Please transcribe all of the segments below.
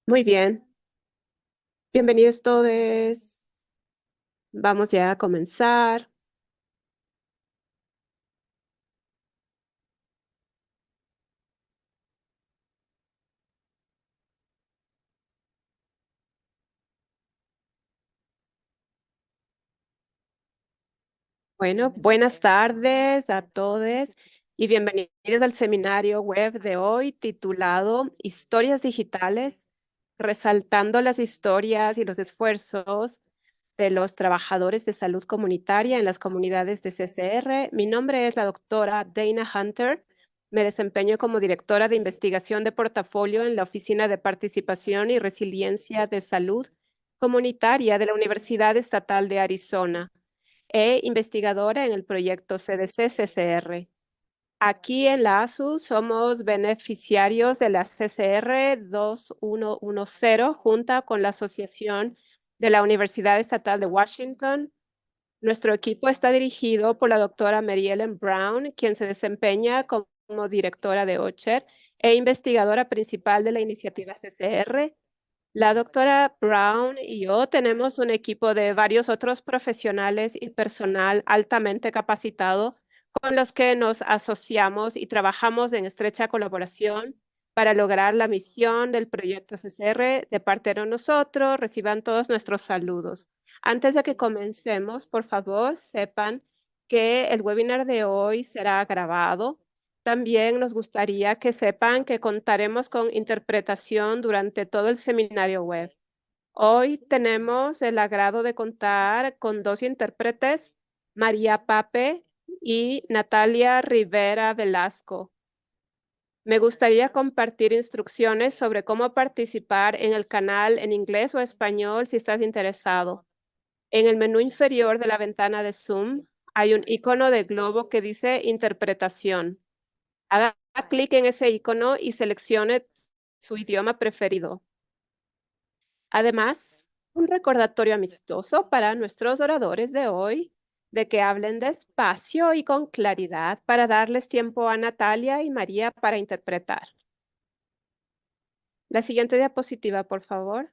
Muy bien, bienvenidos todos. Vamos ya a comenzar. Bueno, buenas tardes a todos y bienvenidos al seminario web de hoy titulado Historias Digitales, resaltando las historias y los esfuerzos de los trabajadores de salud comunitaria en las comunidades de CCR. Mi nombre es la doctora Dana Hunter. Me desempeño como directora de investigación de portafolio en la Oficina de Participación y Resiliencia de Salud Comunitaria de la Universidad Estatal de Arizona e investigadora en el proyecto CDC-CCR. Aquí en la ASU somos beneficiarios de la CCR 2110 junto con la Asociación de la Universidad Estatal de Washington. Nuestro equipo está dirigido por la doctora Mary Ellen Brown, quien se desempeña como directora de OCHER e investigadora principal de la iniciativa CCR. La doctora Brown y yo tenemos un equipo de varios otros profesionales y personal altamente capacitado con los que nos asociamos y trabajamos en estrecha colaboración para lograr la misión del proyecto CCR. De parte de nosotros, reciban todos nuestros saludos. Antes de que comencemos, por favor, sepan que el webinar de hoy será grabado. También nos gustaría que sepan que contaremos con interpretación durante todo el seminario web. Hoy tenemos el agrado de contar con dos intérpretes, María Pape y Natalia Rivera Velasco. Me gustaría compartir instrucciones sobre cómo participar en el canal en inglés o español si estás interesado. En el menú inferior de la ventana de Zoom hay un icono de globo que dice Interpretación. Haga clic en ese icono y seleccione su idioma preferido. Además, un recordatorio amistoso para nuestros oradores de hoy de que hablen despacio y con claridad para darles tiempo a Natalia y María para interpretar. La siguiente diapositiva, por favor.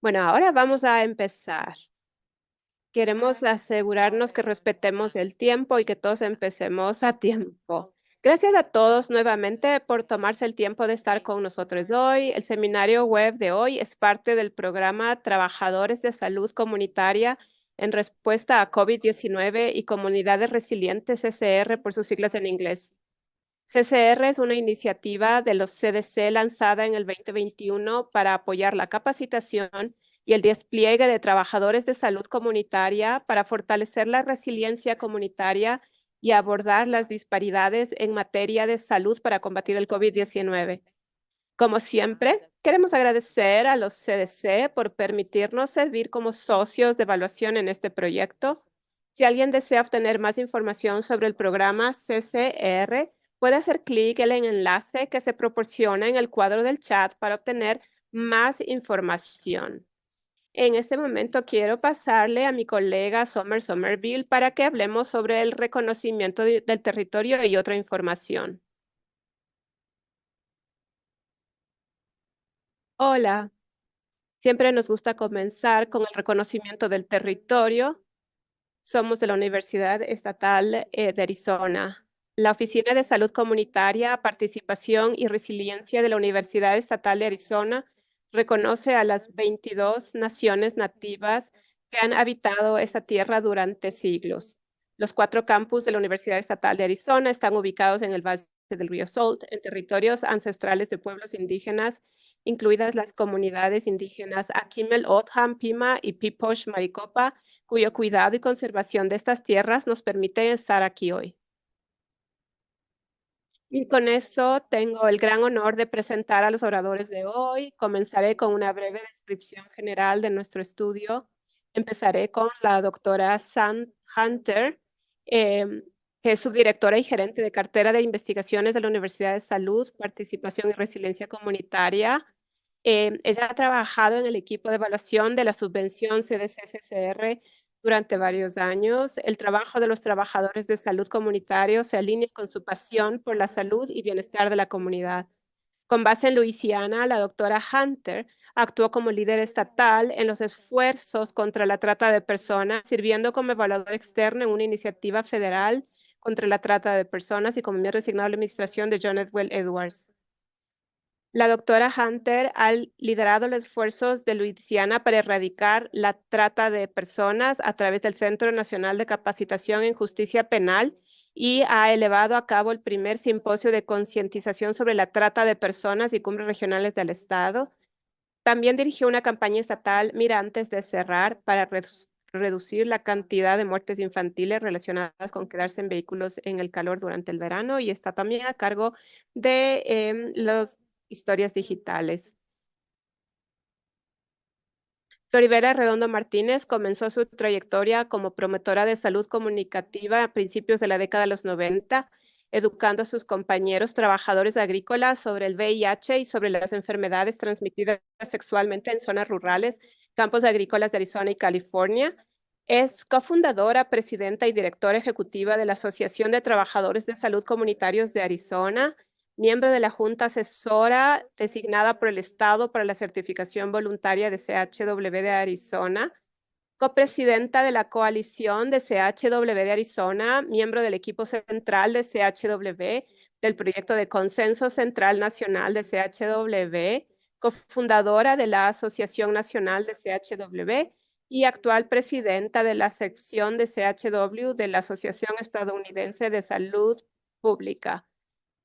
Bueno, ahora vamos a empezar. Queremos asegurarnos que respetemos el tiempo y que todos empecemos a tiempo. Gracias a todos nuevamente por tomarse el tiempo de estar con nosotros hoy. El seminario web de hoy es parte del programa Trabajadores de Salud Comunitaria en respuesta a COVID-19 y Comunidades Resilientes CCR por sus siglas en inglés. CCR es una iniciativa de los CDC lanzada en el 2021 para apoyar la capacitación y el despliegue de trabajadores de salud comunitaria para fortalecer la resiliencia comunitaria y abordar las disparidades en materia de salud para combatir el COVID-19. Como siempre, queremos agradecer a los CDC por permitirnos servir como socios de evaluación en este proyecto. Si alguien desea obtener más información sobre el programa CCR, puede hacer clic en el enlace que se proporciona en el cuadro del chat para obtener más información. En este momento quiero pasarle a mi colega Summer Somerville para que hablemos sobre el reconocimiento del territorio y otra información. Hola. Siempre nos gusta comenzar con el reconocimiento del territorio. Somos de la Universidad Estatal de Arizona. La Oficina de Salud Comunitaria, Participación y Resiliencia de la Universidad Estatal de Arizona reconoce a las 22 naciones nativas que han habitado esta tierra durante siglos. Los 4 campus de la Universidad Estatal de Arizona están ubicados en el Valle del Río Salt, en territorios ancestrales de pueblos indígenas, incluidas las comunidades indígenas Akimel, Otham, Pima y Piposh Maricopa, cuyo cuidado y conservación de estas tierras nos permite estar aquí hoy. Y con eso tengo el gran honor de presentar a los oradores de hoy. Comenzaré con una breve descripción general de nuestro estudio. Empezaré con la doctora Sam Hunter, que es subdirectora y gerente de cartera de investigaciones de la Universidad de Salud, Participación y Resiliencia Comunitaria. Ella ha trabajado en el equipo de evaluación de la subvención CDC-CCR Durante varios años, el trabajo de los trabajadores de salud comunitarios se alinea con su pasión por la salud y bienestar de la comunidad. Con base en Luisiana, la doctora Hunter actuó como líder estatal en los esfuerzos contra la trata de personas, sirviendo como evaluador externo en una iniciativa federal contra la trata de personas y como miembro designado de la administración de John Edwell Edwards. La doctora Hunter ha liderado los esfuerzos de Luisiana para erradicar la trata de personas a través del Centro Nacional de Capacitación en Justicia Penal y ha elevado a cabo el primer simposio de concientización sobre la trata de personas y cumbres regionales del Estado. También dirigió una campaña estatal, Mira antes de cerrar, para reducir la cantidad de muertes infantiles relacionadas con quedarse en vehículos en el calor durante el verano y está también a cargo de las historias digitales. Floribela Redondo Martínez comenzó su trayectoria como promotora de salud comunicativa a principios de la década de los 90, educando a sus compañeros trabajadores agrícolas sobre el VIH y sobre las enfermedades transmitidas sexualmente en zonas rurales, campos agrícolas de Arizona y California. Es cofundadora, presidenta y directora ejecutiva de la Asociación de Trabajadores de Salud Comunitarios de Arizona, miembro de la Junta Asesora designada por el Estado para la certificación voluntaria de CHW de Arizona, copresidenta de la coalición de CHW de Arizona, miembro del equipo central de CHW, del proyecto de Consenso Central Nacional de CHW, cofundadora de la Asociación Nacional de CHW y actual presidenta de la sección de CHW de la Asociación Estadounidense de Salud Pública.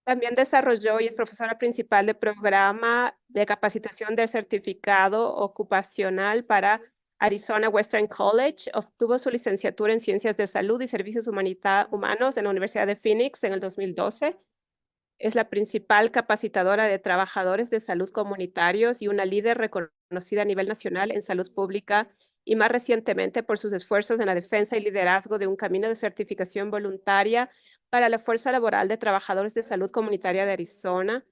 También desarrolló y es profesora principal del programa de capacitación del certificado ocupacional para Arizona Western College. Obtuvo su licenciatura en Ciencias de Salud y Servicios Humanos en la Universidad de Phoenix en el 2012. Es la principal capacitadora de trabajadores de salud comunitarios y una líder reconocida a nivel nacional en salud pública y más recientemente por sus esfuerzos en la defensa y liderazgo de un camino de certificación voluntaria para la Fuerza Laboral de Trabajadores de Salud Comunitaria de Arizona.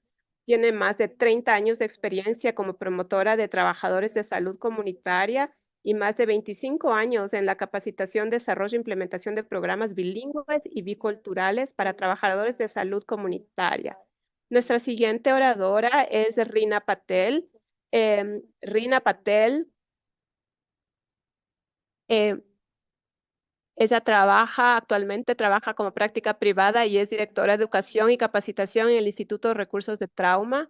Tiene más de 30 años de experiencia como promotora de trabajadores de salud comunitaria y más de 25 años en la capacitación, desarrollo e implementación de programas bilingües y biculturales para trabajadores de salud comunitaria. Nuestra siguiente oradora es Rina Patel. Rina Patel, eh, ella actualmente trabaja como práctica privada y es directora de educación y capacitación en el Instituto de Recursos de Trauma.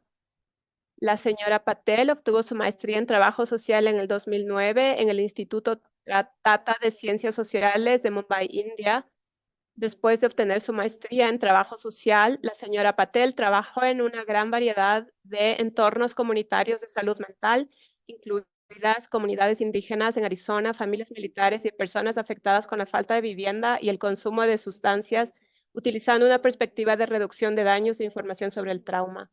La señora Patel obtuvo su maestría en trabajo social en el 2009 en el Instituto Tata de Ciencias Sociales de Mumbai, India. Después de obtener su maestría en trabajo social, la señora Patel trabajó en una gran variedad de entornos comunitarios de salud mental, incluidas comunidades indígenas en Arizona, familias militares y personas afectadas con la falta de vivienda y el consumo de sustancias, utilizando una perspectiva de reducción de daños e información sobre el trauma.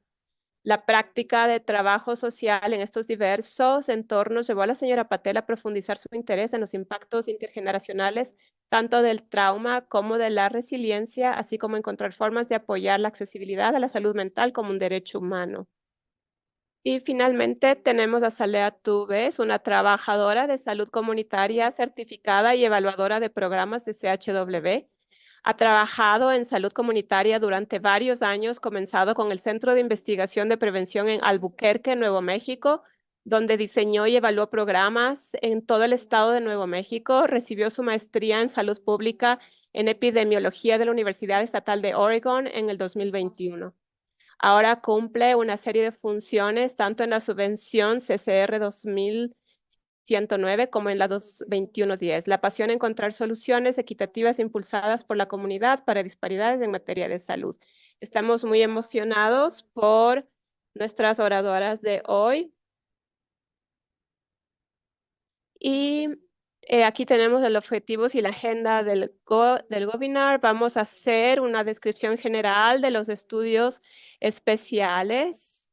La práctica de trabajo social en estos diversos entornos llevó a la señora Patel a profundizar su interés en los impactos intergeneracionales, tanto del trauma como de la resiliencia, así como encontrar formas de apoyar la accesibilidad a la salud mental como un derecho humano. Y finalmente tenemos a Salea Tubes, una trabajadora de salud comunitaria certificada y evaluadora de programas de CHW. Ha trabajado en salud comunitaria durante varios años, comenzado con el Centro de Investigación de Prevención en Albuquerque, Nuevo México, donde diseñó y evaluó programas en todo el estado de Nuevo México. Recibió su maestría en salud pública en epidemiología de la Universidad Estatal de Oregon en el 2021. Ahora cumple una serie de funciones tanto en la subvención CCR 2109 como en la 2110. La pasión en encontrar soluciones equitativas impulsadas por la comunidad para disparidades en materia de salud. Estamos muy emocionados por nuestras oradoras de hoy. Y aquí tenemos los objetivos y la agenda del webinar. Vamos a hacer una descripción general de los estudios especiales.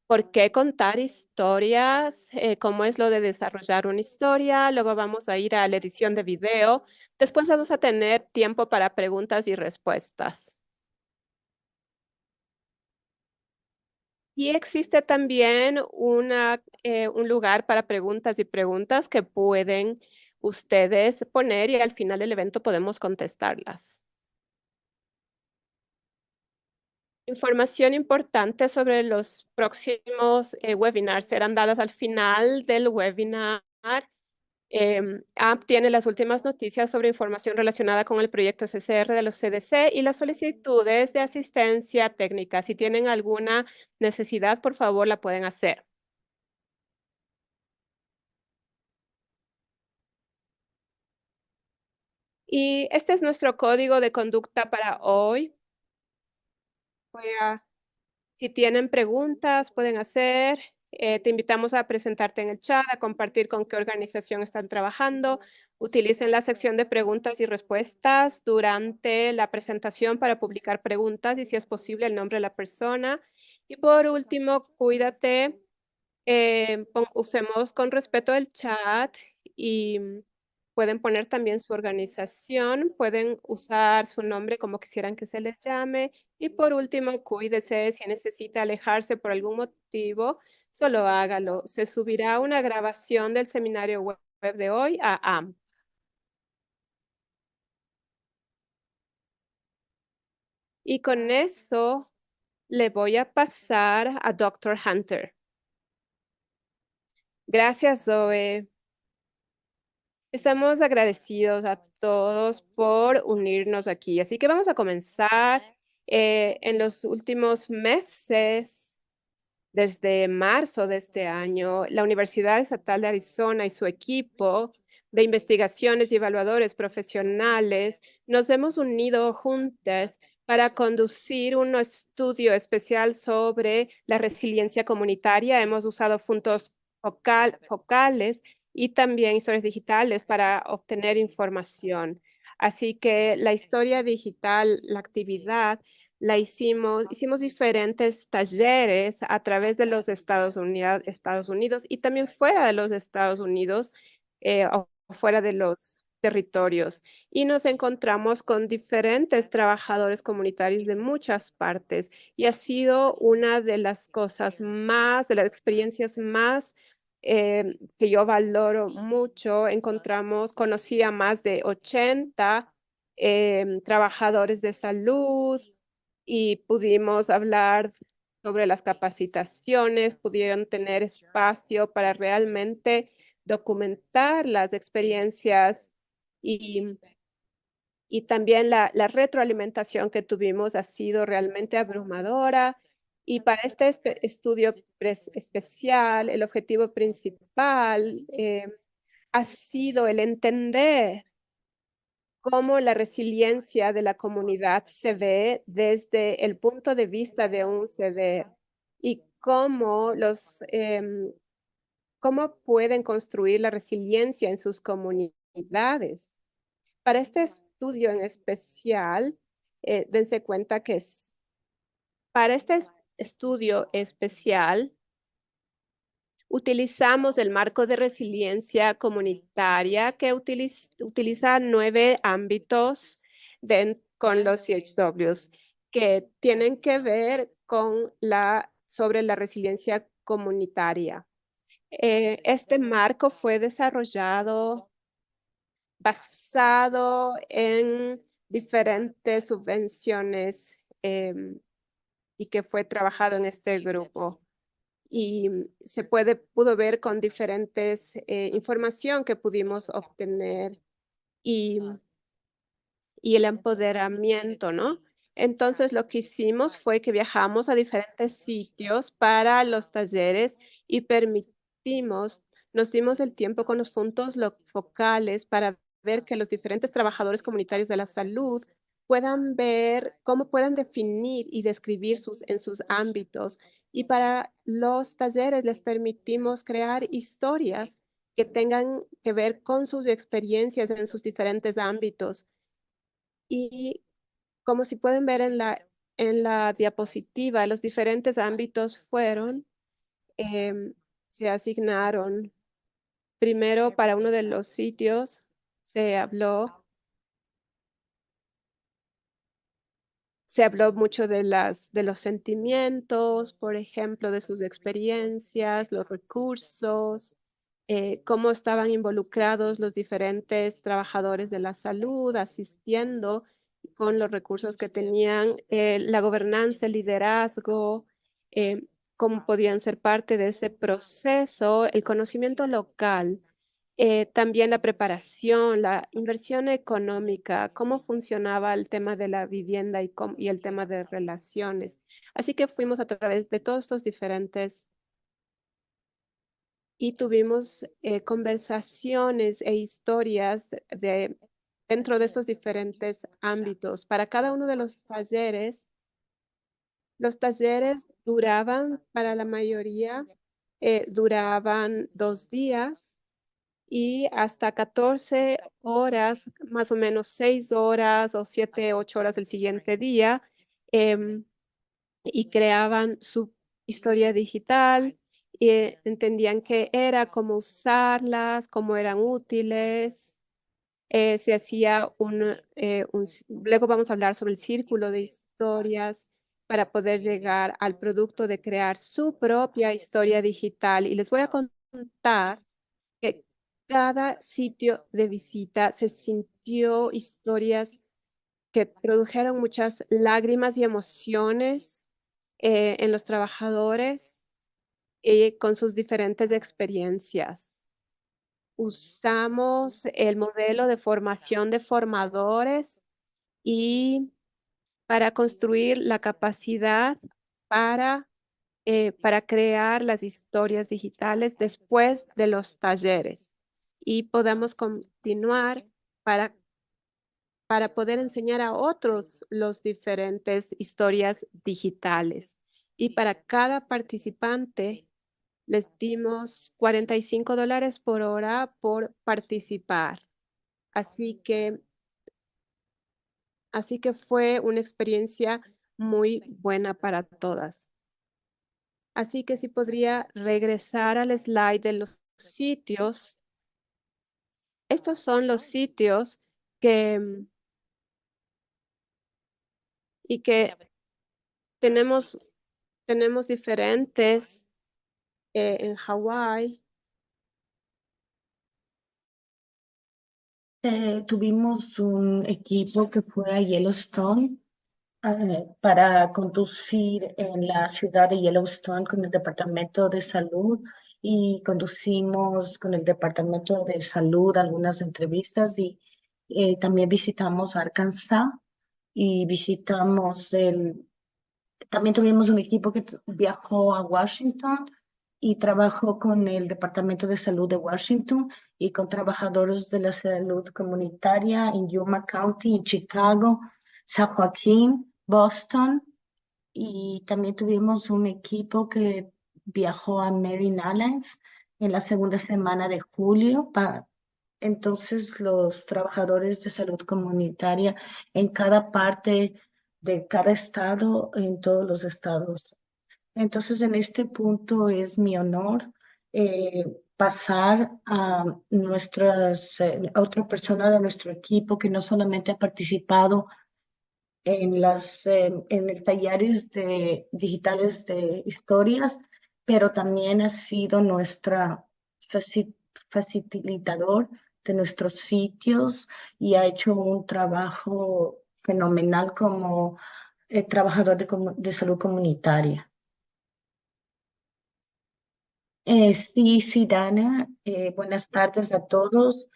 ¿Por qué contar historias? ¿Cómo es lo de desarrollar una historia? Luego vamos a ir a la edición de video. Después vamos a tener tiempo para preguntas y respuestas. Y existe también un lugar para preguntas y preguntas que pueden ustedes poner y al final del evento podemos contestarlas. Información importante sobre los próximos webinars serán dadas al final del webinar. App tiene las últimas noticias sobre información relacionada con el proyecto CCR de los CDC y las solicitudes de asistencia técnica. Si tienen alguna necesidad, por favor, la pueden hacer. Y este es nuestro código de conducta para hoy. Voy a Si tienen preguntas, pueden hacer. Te invitamos a presentarte en el chat, a compartir con qué organización están trabajando. Utilicen la sección de preguntas y respuestas durante la presentación para publicar preguntas y, si es posible, el nombre de la persona. Y por último, cuídate. Usemos con respeto el chat y pueden poner también su organización, pueden usar su nombre como quisieran que se les llame. Y por último, cuídese. Si necesita alejarse por algún motivo, solo hágalo. Se subirá una grabación del seminario web de hoy a AMP. Y con eso le voy a pasar a Dr. Hunter. Gracias, Zoe. Estamos agradecidos a todos por unirnos aquí. Así que vamos a comenzar. En los últimos meses, desde marzo de este año, la Universidad Estatal de Arizona y su equipo de investigaciones y evaluadores profesionales nos hemos unido juntas para conducir un estudio especial sobre la resiliencia comunitaria. Hemos usado puntos focales y también historias digitales para obtener información. Así que la historia digital, la actividad, hicimos diferentes talleres a través de los Estados Unidos y también fuera de los Estados Unidos, o fuera de los territorios. Y nos encontramos con diferentes trabajadores comunitarios de muchas partes. Y ha sido una de las cosas más, de las experiencias más que yo valoro mucho. Conocí a más de 80 trabajadores de salud y pudimos hablar sobre las capacitaciones, pudieron tener espacio para realmente documentar las experiencias y, y también la retroalimentación que tuvimos ha sido realmente abrumadora. Y para este estudio especial, el objetivo principal ha sido el entender cómo la resiliencia de la comunidad se ve desde el punto de vista de un CD y cómo pueden construir la resiliencia en sus comunidades. Para este estudio en especial, dense cuenta que para este estudio especial, utilizamos el marco de resiliencia comunitaria que utiliza 9 ámbitos con los CHWs que tienen que ver sobre la resiliencia comunitaria. Este marco fue desarrollado basado en diferentes subvenciones y que fue trabajado en este grupo y pudo ver con diferentes información que pudimos obtener y, y el empoderamiento, ¿no? Entonces, lo que hicimos fue que viajamos a diferentes sitios para los talleres y nos dimos el tiempo con los puntos focales para ver que los diferentes trabajadores comunitarios de la salud puedan ver cómo puedan definir y describir en sus ámbitos. Y para los talleres les permitimos crear historias que tengan que ver con sus experiencias en sus diferentes ámbitos. Y como si pueden ver en la diapositiva, los diferentes ámbitos em, se asignaron. Primero, para uno de los sitios, se habló, se habló mucho de los sentimientos, por ejemplo, de sus experiencias, los recursos. cómo estaban involucrados los diferentes trabajadores de la salud, asistiendo con los recursos que tenían, la gobernanza, el liderazgo, eh, cómo podían ser parte de ese proceso, el conocimiento local, también la preparación, la inversión económica, cómo funcionaba el tema de la vivienda y el tema de relaciones. Así que fuimos a través de todos estos diferentes y tuvimos conversaciones e historias dentro de estos diferentes ámbitos. Para cada uno de los talleres duraban, para la mayoría, duraban 2 días y hasta 14 horas, más o menos 6 horas o 7, 8 horas el siguiente día. em, y creaban su historia digital y entendían qué era, cómo usarlas, cómo eran útiles. Se hacía luego vamos a hablar sobre el círculo de historias para poder llegar al producto de crear su propia historia digital. Y les voy a contar que cada sitio de visita se sintió historias que produjeron muchas lágrimas y emociones en los trabajadores con sus diferentes experiencias. Usamos el modelo de formación de formadores y para construir la capacidad para, para crear las historias digitales después de los talleres y podamos continuar para poder enseñar a otros los diferentes historias digitales. Y para cada participante les dimos $45 por hora por participar. Así que, así que fue una experiencia muy buena para todas. Así que si podría regresar al slide de los sitios. Estos son los sitios que, y que tenemos, tenemos diferentes en Hawái. Tuvimos un equipo que fue a Yellowstone para conducir en la ciudad de Yellowstone con el Departamento de Salud y conducimos con el Departamento de Salud algunas entrevistas y también visitamos Arkansas y visitamos también tuvimos un equipo que viajó a Washington y trabajó con el Departamento de Salud de Washington y con trabajadores de la salud comunitaria en Yuma County, en Chicago, San Joaquín, Boston. Y también tuvimos un equipo que viajó a Marin Islands en la segunda semana de julio. Entonces, los trabajadores de salud comunitaria en cada parte de cada estado, en todos los estados. Entonces, en este punto es mi honor pasar a otra persona de nuestro equipo que no solamente ha participado en el talleres digitales de historias, pero también ha sido nuestra facilitador de nuestros sitios y ha hecho un trabajo fenomenal como trabajador de salud comunitaria. Sí, Dana, buenas tardes a todos.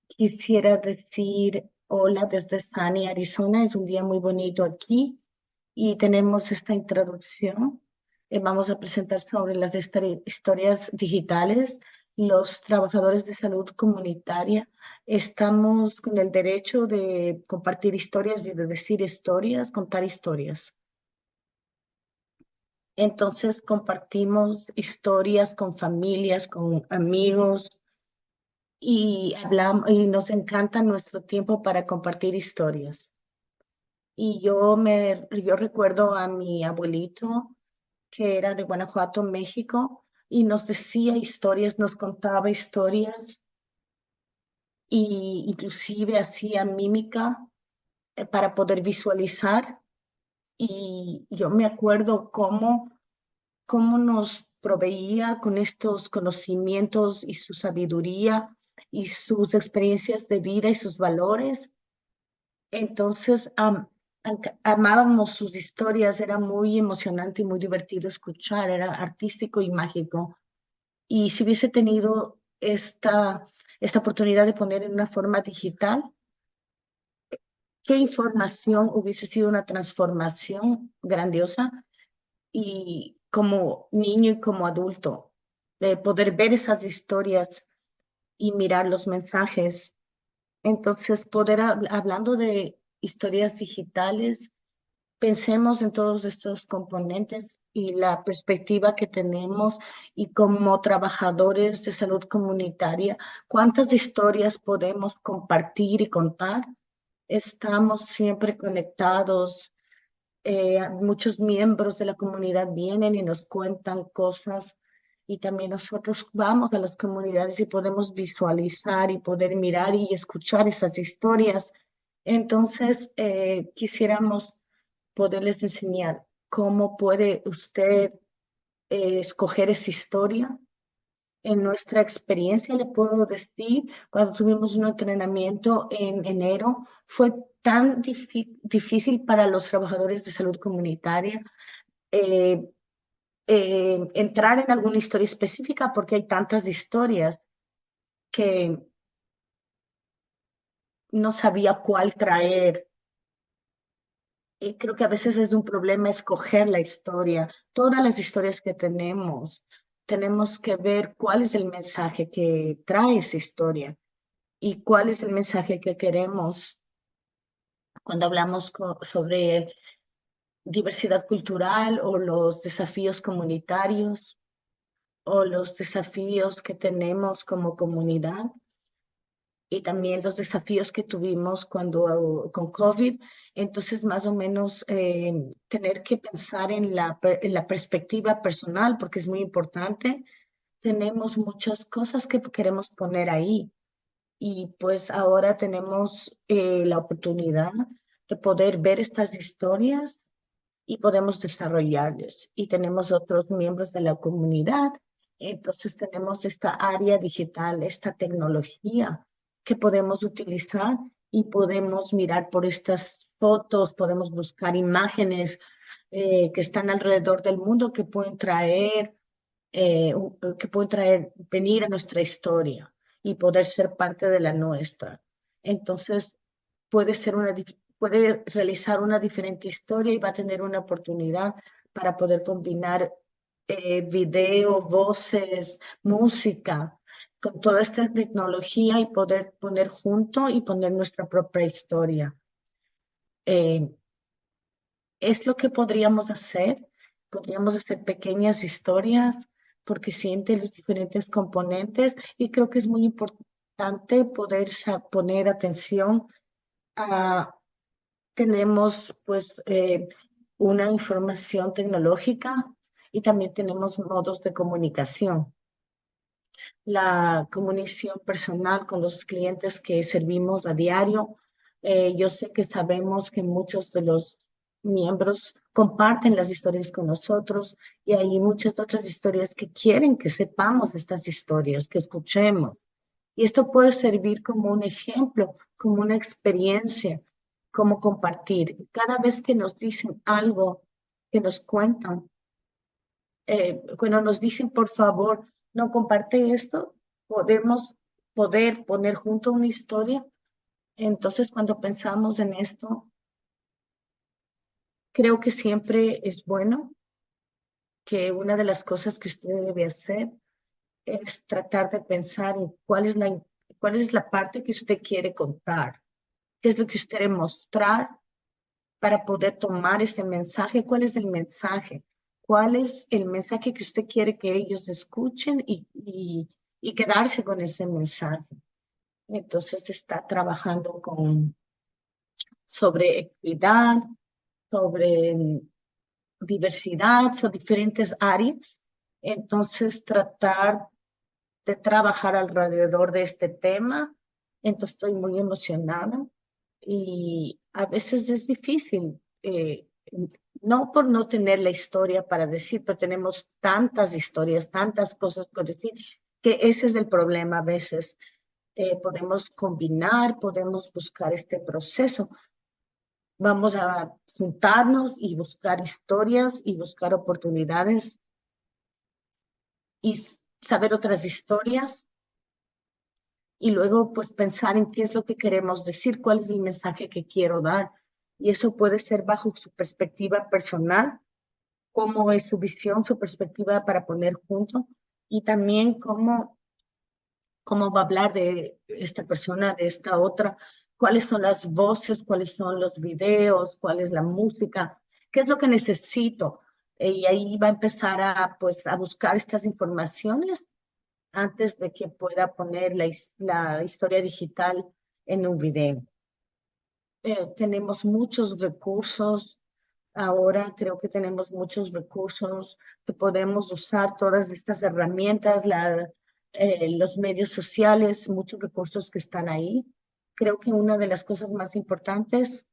Quisiera decir hola desde Sunny, Arizona. Es un día muy bonito aquí y tenemos esta introducción. Vamos a presentar sobre las historias digitales. Los trabajadores de salud comunitaria estamos con el derecho de compartir historias y de decir historias, contar historias. Entonces compartimos historias con familias, con amigos y hablamos y nos encanta nuestro tiempo para compartir historias. Y yo recuerdo a mi abuelito que era de Guanajuato, México, y nos decía historias, nos contaba historias y inclusive hacía mímica para poder visualizar. Y yo me acuerdo cómo nos proveía con estos conocimientos y su sabiduría y sus experiencias de vida y sus valores. Entonces, amábamos sus historias, era muy emocionante y muy divertido escuchar, era artístico y mágico. Y si hubiese tenido esta oportunidad de poner en una forma digital, ¿qué información hubiese sido una transformación grandiosa? Y como niño y como adulto, de poder ver esas historias y mirar los mensajes. Entonces, hablando de historias digitales, pensemos en todos estos componentes y la perspectiva que tenemos y como trabajadores de salud comunitaria, cuántas historias podemos compartir y contar. Estamos siempre conectados. Muchos miembros de la comunidad vienen y nos cuentan cosas y también nosotros vamos a las comunidades y podemos visualizar y poder mirar y escuchar esas historias. Entonces, quisiéramos poderles enseñar cómo puede usted escoger esa historia. En nuestra experiencia, le puedo decir, cuando tuvimos un entrenamiento en enero, fue tan difícil para los trabajadores de salud comunitaria eh, entrar en alguna historia específica porque hay tantas historias que no sabía cuál traer. Y creo que a veces es un problema escoger la historia. Todas las historias que tenemos que ver cuál es el mensaje que trae esa historia y cuál es el mensaje que queremos cuando hablamos sobre diversidad cultural o los desafíos comunitarios o los desafíos que tenemos como comunidad y también los desafíos que tuvimos con COVID. Entonces, más o menos tener que pensar en la perspectiva personal, porque es muy importante. Tenemos muchas cosas que queremos poner ahí y pues ahora tenemos la oportunidad de poder ver estas historias y podemos desarrollarlas. Y tenemos otros miembros de la comunidad. Entonces tenemos esta área digital, esta tecnología que podemos utilizar y podemos mirar por estas fotos, podemos buscar imágenes que están alrededor del mundo que pueden traer, venir a nuestra historia y poder ser parte de la nuestra. Entonces, puede realizar una diferente historia y va a tener una oportunidad para poder combinar video, voces, música, con toda esta tecnología y poder poner junto y poner nuestra propia historia. Eh, es lo que podríamos hacer. Podríamos hacer pequeñas historias porque siente los diferentes componentes y creo que es muy importante poder poner atención a, tenemos pues una información tecnológica y también tenemos modos de comunicación. La comunicación personal con los clientes que servimos a diario. Yo sé que sabemos que muchos de los miembros comparten las historias con nosotros y hay muchas otras historias que quieren que sepamos estas historias, que escuchemos. Y esto puede servir como un ejemplo, como una experiencia, como compartir. Cada vez que nos dicen algo, que nos cuentan, cuando nos dicen, por favor, no comparte esto, podemos poder poner junto una historia. Entonces, cuando pensamos en esto, creo que siempre es bueno que una de las cosas que usted debe hacer es tratar de pensar en cuál es la parte que usted quiere contar, qué es lo que usted quiere mostrar para poder tomar ese mensaje, cuál es el mensaje, cuál es el mensaje que usted quiere que ellos escuchen y quedarse con ese mensaje. Entonces está trabajando sobre equidad, sobre diversidad, son diferentes áreas. Entonces tratar de trabajar alrededor de este tema. Entonces estoy muy emocionada y a veces es difícil no por no tener la historia para decir, pero tenemos tantas historias, tantas cosas que decir, que ese es el problema a veces. Podemos combinar, podemos buscar este proceso. Vamos a juntarnos y buscar historias y buscar oportunidades y saber otras historias y luego pues pensar en qué es lo que queremos decir, cuál es el mensaje que quiero dar. Y eso puede ser bajo su perspectiva personal, cómo es su visión, su perspectiva para poner junto y también cómo va a hablar de esta persona, de esta otra, cuáles son las voces, cuáles son los videos, cuál es la música, qué es lo que necesito. Y ahí va a empezar pues, a buscar estas informaciones antes de que pueda poner la historia digital en un video. Tenemos muchos recursos. Ahora creo que tenemos muchos recursos que podemos usar, todas estas herramientas, los medios sociales, muchos recursos que están ahí. Creo que una de las cosas más importantes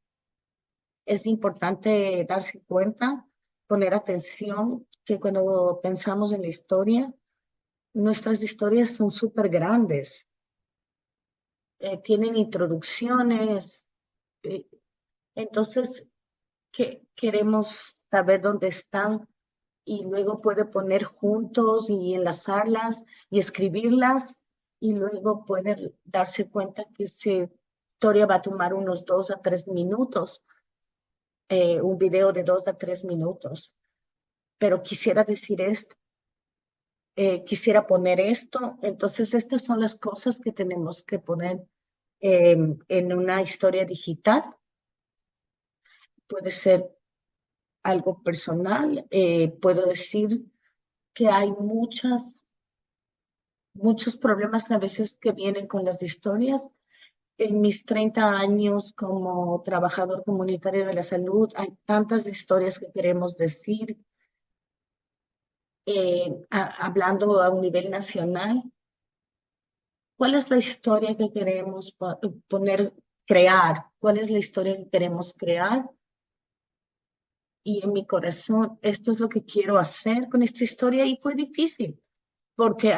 es importante darse cuenta, poner atención, que cuando pensamos en la historia, nuestras historias son súper grandes, tienen introducciones, eh, entonces que queremos saber dónde están y luego puede poner juntos y enlazarlas y escribirlas y luego puede darse cuenta que esa historia va a tomar unos 2 a 3 minutos, un video de 2 a 3 minutos. Pero quisiera decir esto, quisiera poner esto. Entonces, estas son las cosas que tenemos que poner en una historia digital. Puede ser algo personal. Puedo decir que hay muchos problemas a veces que vienen con las historias. En mis 30 años como trabajador comunitario de la salud, hay tantas historias que queremos decir, hablando a un nivel nacional. ¿Cuál es la historia que queremos crear? ¿Cuál es la historia que queremos crear? Y en mi corazón, esto es lo que quiero hacer con esta historia y fue difícil porque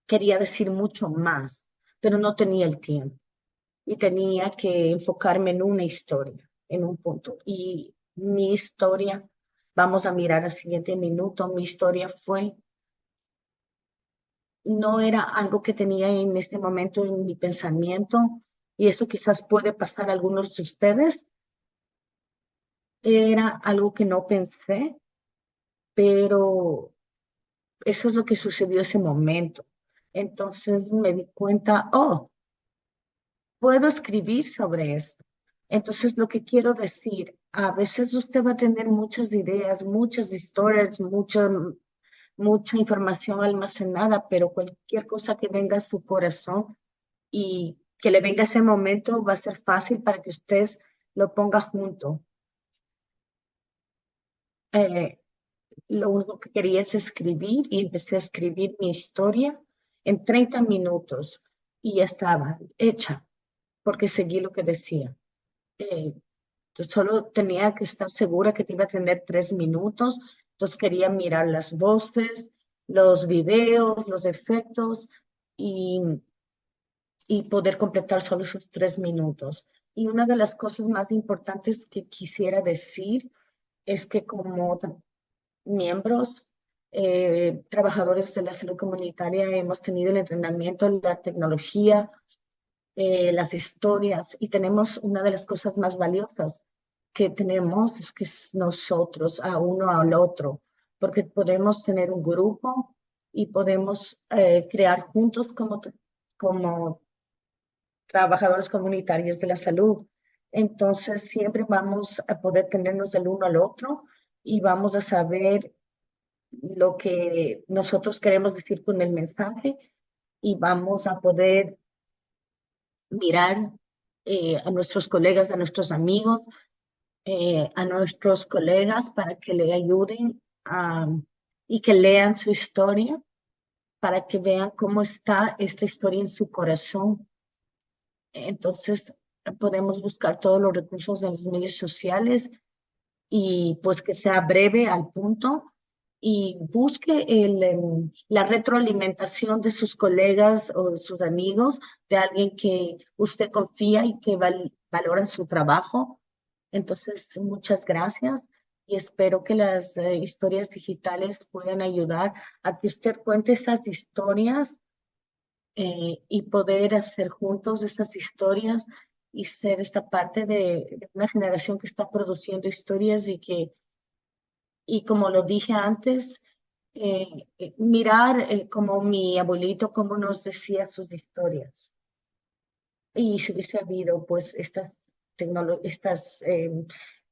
quería decir mucho más, pero no tenía el tiempo y tenía que enfocarme en una historia, en un punto. Y mi historia, vamos a mirar al siguiente minuto, mi historia no era algo que tenía en este momento en mi pensamiento, y eso quizás puede pasar a algunos de ustedes, era algo que no pensé, pero eso es lo que sucedió ese momento. Entonces me di cuenta, oh, puedo escribir sobre esto. Entonces, lo que quiero decir, a veces usted va a tener muchas ideas, muchas historias, mucha información almacenada, pero cualquier cosa que venga a su corazón y que le venga ese momento va a ser fácil para que usted lo ponga junto. Eh, lo único que quería es escribir y empecé a escribir mi historia en 30 minutos y ya estaba hecha porque seguí lo que decía. Eh, Entonces, solo tenía que estar segura que te iba a tener 3 minutos. Entonces quería mirar las voces, los videos, los efectos y, y poder completar solo esos 3 minutos. Y una de las cosas más importantes que quisiera decir es que como miembros, trabajadores de la salud comunitaria, hemos tenido el entrenamiento, la tecnología, las historias y tenemos una de las cosas más valiosas que tenemos es que es nosotros, a uno al otro, porque podemos tener un grupo y podemos crear juntos como trabajadores comunitarios de la salud. Entonces siempre vamos a poder tenernos del uno al otro y vamos a saber lo que nosotros queremos decir con el mensaje y vamos a poder mirar a nuestros colegas, a nuestros amigos, a nuestros colegas para que le ayuden y que lean su historia, para que vean cómo está esta historia en su corazón. Entonces, podemos buscar todos los recursos de los medios sociales y pues que sea breve al punto y busque la retroalimentación de sus colegas o de sus amigos, de alguien que usted confía y que valora su trabajo. Entonces, muchas gracias y espero que las historias digitales puedan ayudar a que usted cuente esas historias y poder hacer juntos estas historias y ser esta parte de una generación que está produciendo historias y como lo dije antes, mirar como mi abuelito, cómo nos decía sus historias. Y si hubiese habido, pues, estas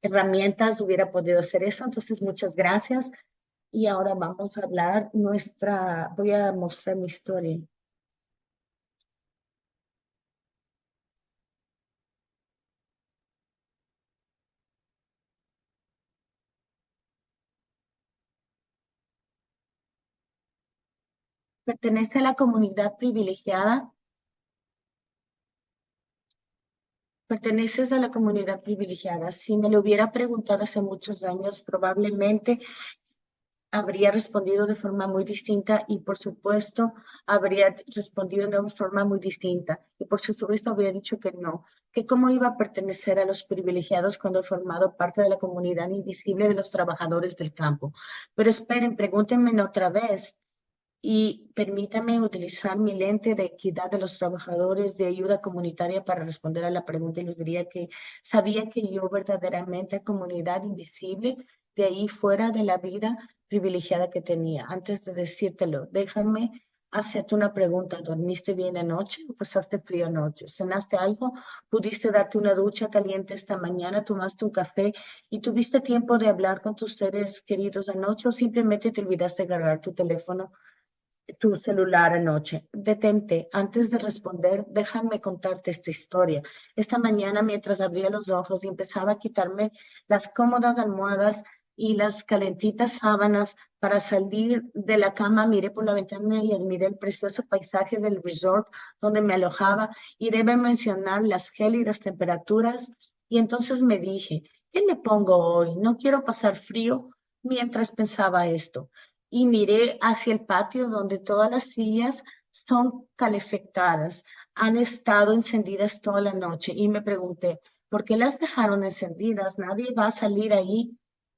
herramientas, hubiera podido hacer eso. Entonces, muchas gracias. Y ahora vamos a hablar voy a mostrar mi historia. Pertenece a la comunidad privilegiada. Perteneces a la comunidad privilegiada. Si me lo hubiera preguntado hace muchos años, probablemente habría respondido de forma muy distinta y por supuesto habría respondido de una forma muy distinta y por supuesto habría dicho que cómo iba a pertenecer a los privilegiados cuando he formado parte de la comunidad invisible de los trabajadores del campo. Pero esperen, pregúntenme otra vez y permítame utilizar mi lente de equidad de los trabajadores de ayuda comunitaria para responder a la pregunta y les diría que sabía que yo verdaderamente comunidad invisible de ahí fuera de la vida privilegiada que tenía. Antes de decírtelo, déjame hacerte una pregunta. ¿Dormiste bien anoche o pasaste frío anoche? ¿Cenaste algo? ¿Pudiste darte una ducha caliente esta mañana? ¿Tomaste un café y tuviste tiempo de hablar con tus seres queridos anoche o simplemente te olvidaste de cargar tu teléfono? Tu celular anoche. Detente, antes de responder, déjame contarte esta historia. Esta mañana, mientras abría los ojos y empezaba a quitarme las cómodas almohadas y las calentitas sábanas para salir de la cama, miré por la ventana y admiré el precioso paisaje del resort donde me alojaba y debe mencionar las gélidas temperaturas. Y entonces me dije, ¿qué me pongo hoy? No quiero pasar frío mientras pensaba esto y miré hacia el patio donde todas las sillas son calefactadas, han estado encendidas toda la noche y me pregunté, ¿por qué las dejaron encendidas? Nadie va a salir ahí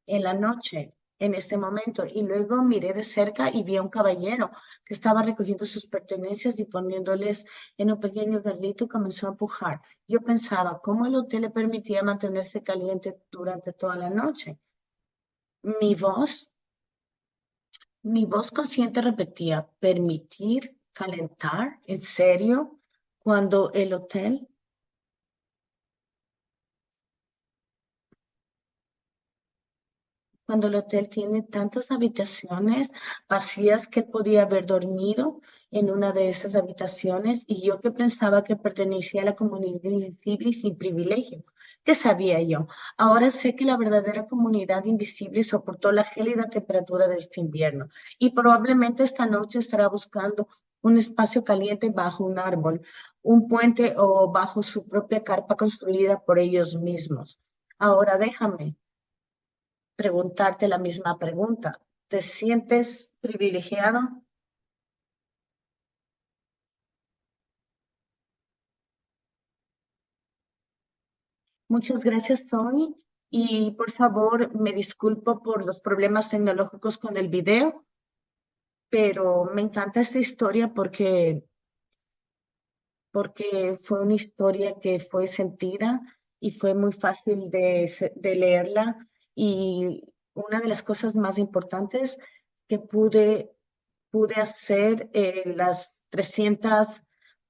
en la noche, en este momento. Y luego miré de cerca y vi a un caballero que estaba recogiendo sus pertenencias y poniéndoles en un pequeño garrito y comenzó a empujar. Yo pensaba, ¿cómo el hotel le permitía mantenerse caliente durante toda la noche? Mi voz Mi voz consciente repetía, permitir calentar, ¿en serio? Cuando el hotel, cuando el hotel tiene tantas habitaciones vacías que él podía haber dormido en una de esas habitaciones y yo que pensaba que pertenecía a la comunidad invisible y sin privilegio. ¿Qué sabía yo? Ahora sé que la verdadera comunidad invisible soportó la gélida temperatura de este invierno y probablemente esta noche estará buscando un espacio caliente bajo un árbol, un puente o bajo su propia carpa construida por ellos mismos. Ahora déjame preguntarte la misma pregunta. ¿Te sientes privilegiado? Muchas gracias, Tony. Y por favor, me disculpo por los problemas tecnológicos con el video, pero me encanta esta historia porque fue una historia que fue sentida y fue muy fácil de leerla. Y una de las cosas más importantes que pude hacer las 300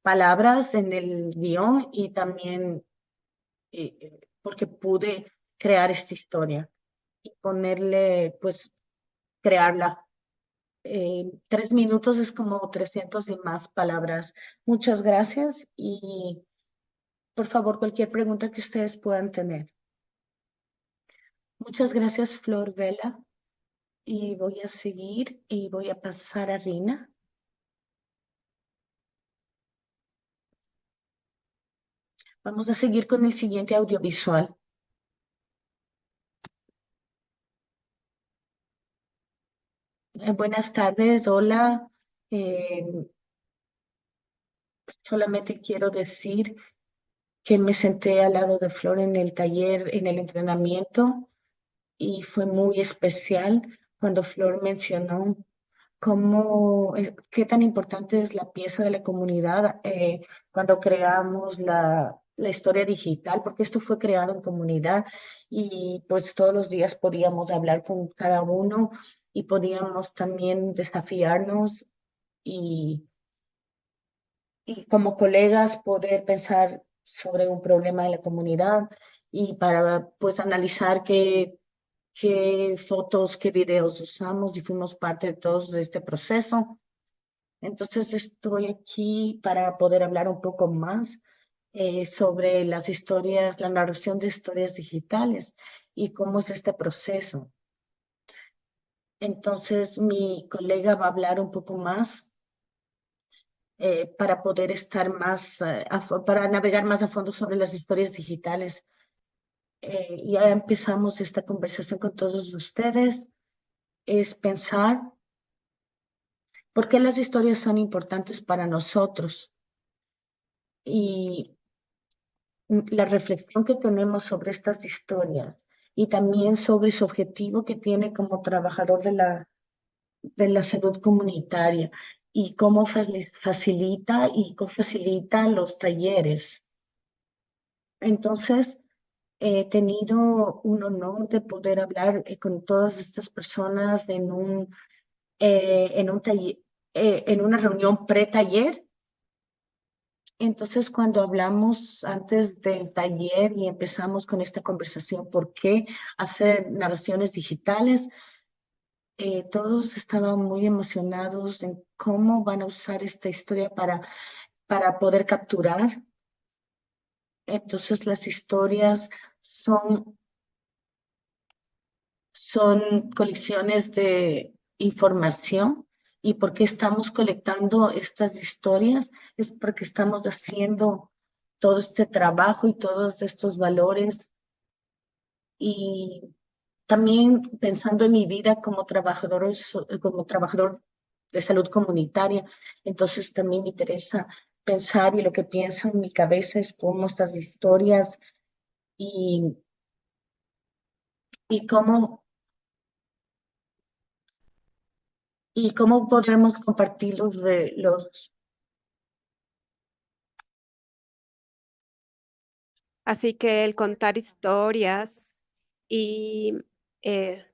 palabras en el guión y también porque pude crear esta historia y ponerle, pues, crearla. 3 minutos es como 300 y más palabras. Muchas gracias y por favor, cualquier pregunta que ustedes puedan tener. Muchas gracias, Flor Vela. Y voy a seguir y voy a pasar a Rina. Vamos a seguir con el siguiente audiovisual. Buenas tardes, hola. Eh, Solamente quiero decir que me senté al lado de Flor en el taller, en el entrenamiento, y fue muy especial cuando Flor mencionó qué tan importante es la pieza de la comunidad cuando creamos la historia digital, porque esto fue creado en comunidad y pues todos los días podíamos hablar con cada uno y podíamos también desafiarnos y, y como colegas poder pensar sobre un problema de la comunidad y para pues analizar qué fotos, qué videos usamos y fuimos parte de todos de este proceso. Entonces estoy aquí para poder hablar un poco más sobre las historias, la narración de historias digitales y cómo es este proceso. Entonces mi colega va a hablar un poco más para poder estar más, para navegar más a fondo sobre las historias digitales. Ya empezamos esta conversación con todos ustedes. Es pensar por qué las historias son importantes para nosotros y la reflexión que tenemos sobre estas historias y también sobre su objetivo que tiene como trabajador de la salud comunitaria y cómo facilita y cofacilita los talleres. Entonces, he tenido un honor de poder hablar con todas estas personas en un taller, en una reunión pre-taller. Entonces, cuando hablamos antes del taller y empezamos con esta conversación, ¿por qué hacer narraciones digitales? Todos estaban muy emocionados en cómo van a usar esta historia para poder capturar. Entonces, las historias son, son colecciones de información. ¿Y por qué estamos colectando estas historias? Es porque estamos haciendo todo este trabajo y todos estos valores y también pensando en mi vida como trabajador de salud comunitaria, entonces también me interesa pensar y lo que pienso en mi cabeza es cómo estas historias y, y cómo, y cómo podemos compartir los. Así que el contar historias y eh,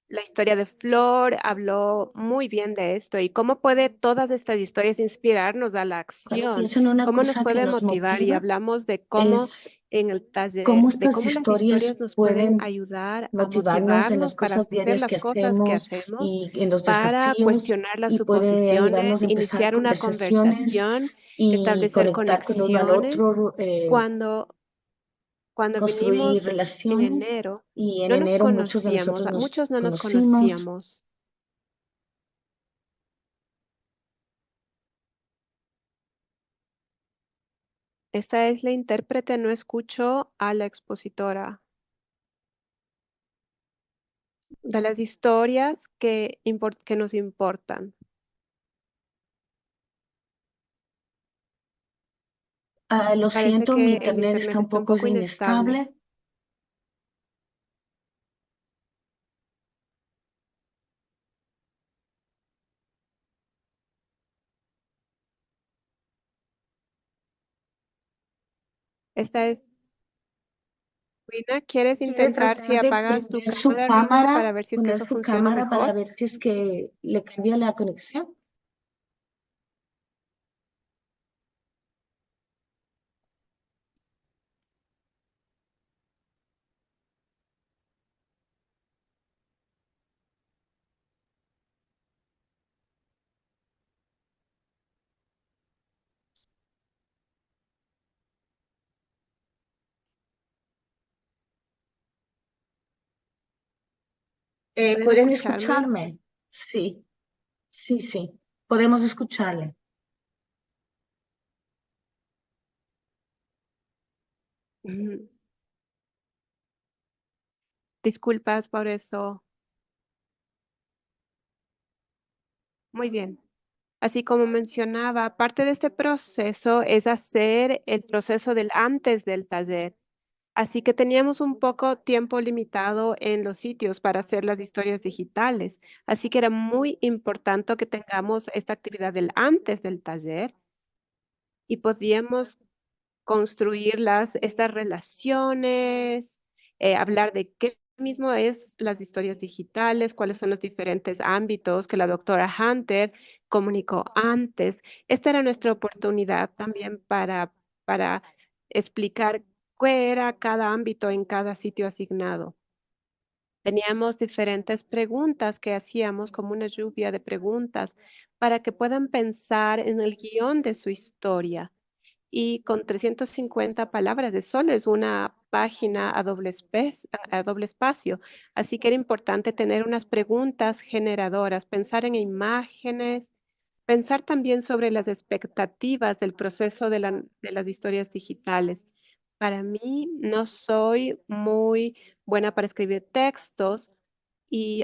la historia de Flor habló muy bien de esto y cómo puede todas estas historias inspirarnos a la Cuando acción, pienso en una cómo nos cosa que puede nos motivar y motiva, hablamos de cómo es en el taller, cómo de estas cómo las historias historias nos pueden pueden ayudar a motivarnos en las motivarnos para cosas hacer diarias que las cosas que hacemos hacemos, y en los para desafíos cuestionar las y puede ayudarnos suposiciones, a empezar iniciar una conversaciones conversación, y establecer conectar con uno al conexiones. otro, Cuando Cuando construir vinimos en relaciones enero, y en no nos enero muchos de conocíamos, nosotros a nos muchos no nos conocimos. conocíamos. Esta es la intérprete, no escucho a la expositora de las historias que nos importan. Lo Parece siento, mi que el internet está internet un está un poco poco inestable. inestable. Esta es Rina. ¿Quieres Quiere intentar si tratar de apagas tu prender su cámara, Rina, para cámara, ver si es que poner eso su funciona cámara para mejor? ver si es que le cambia la conexión. ¿Pueden ¿Pueden escucharme? escucharme? Sí, sí, sí. Podemos escucharle. Ujú. Disculpas por eso. Muy bien. Así como mencionaba, parte de este proceso es hacer el proceso del antes del taller. Así que teníamos un poco tiempo limitado en los sitios para hacer las historias digitales. Así que era muy importante que tengamos esta actividad del antes del taller y podíamos construir estas relaciones, hablar de qué mismo es las historias digitales, cuáles son los diferentes ámbitos que la doctora Hunter comunicó antes. Esta era nuestra oportunidad también para explicar qué era cada ámbito en cada sitio asignado. Teníamos diferentes preguntas que hacíamos como una lluvia de preguntas para que puedan pensar en el guión de su historia y con 350 palabras de solo es una página a doble espacio. Así que era importante tener unas preguntas generadoras, pensar en imágenes, pensar también sobre las expectativas del proceso de las historias digitales. Para mí, no soy muy buena para escribir textos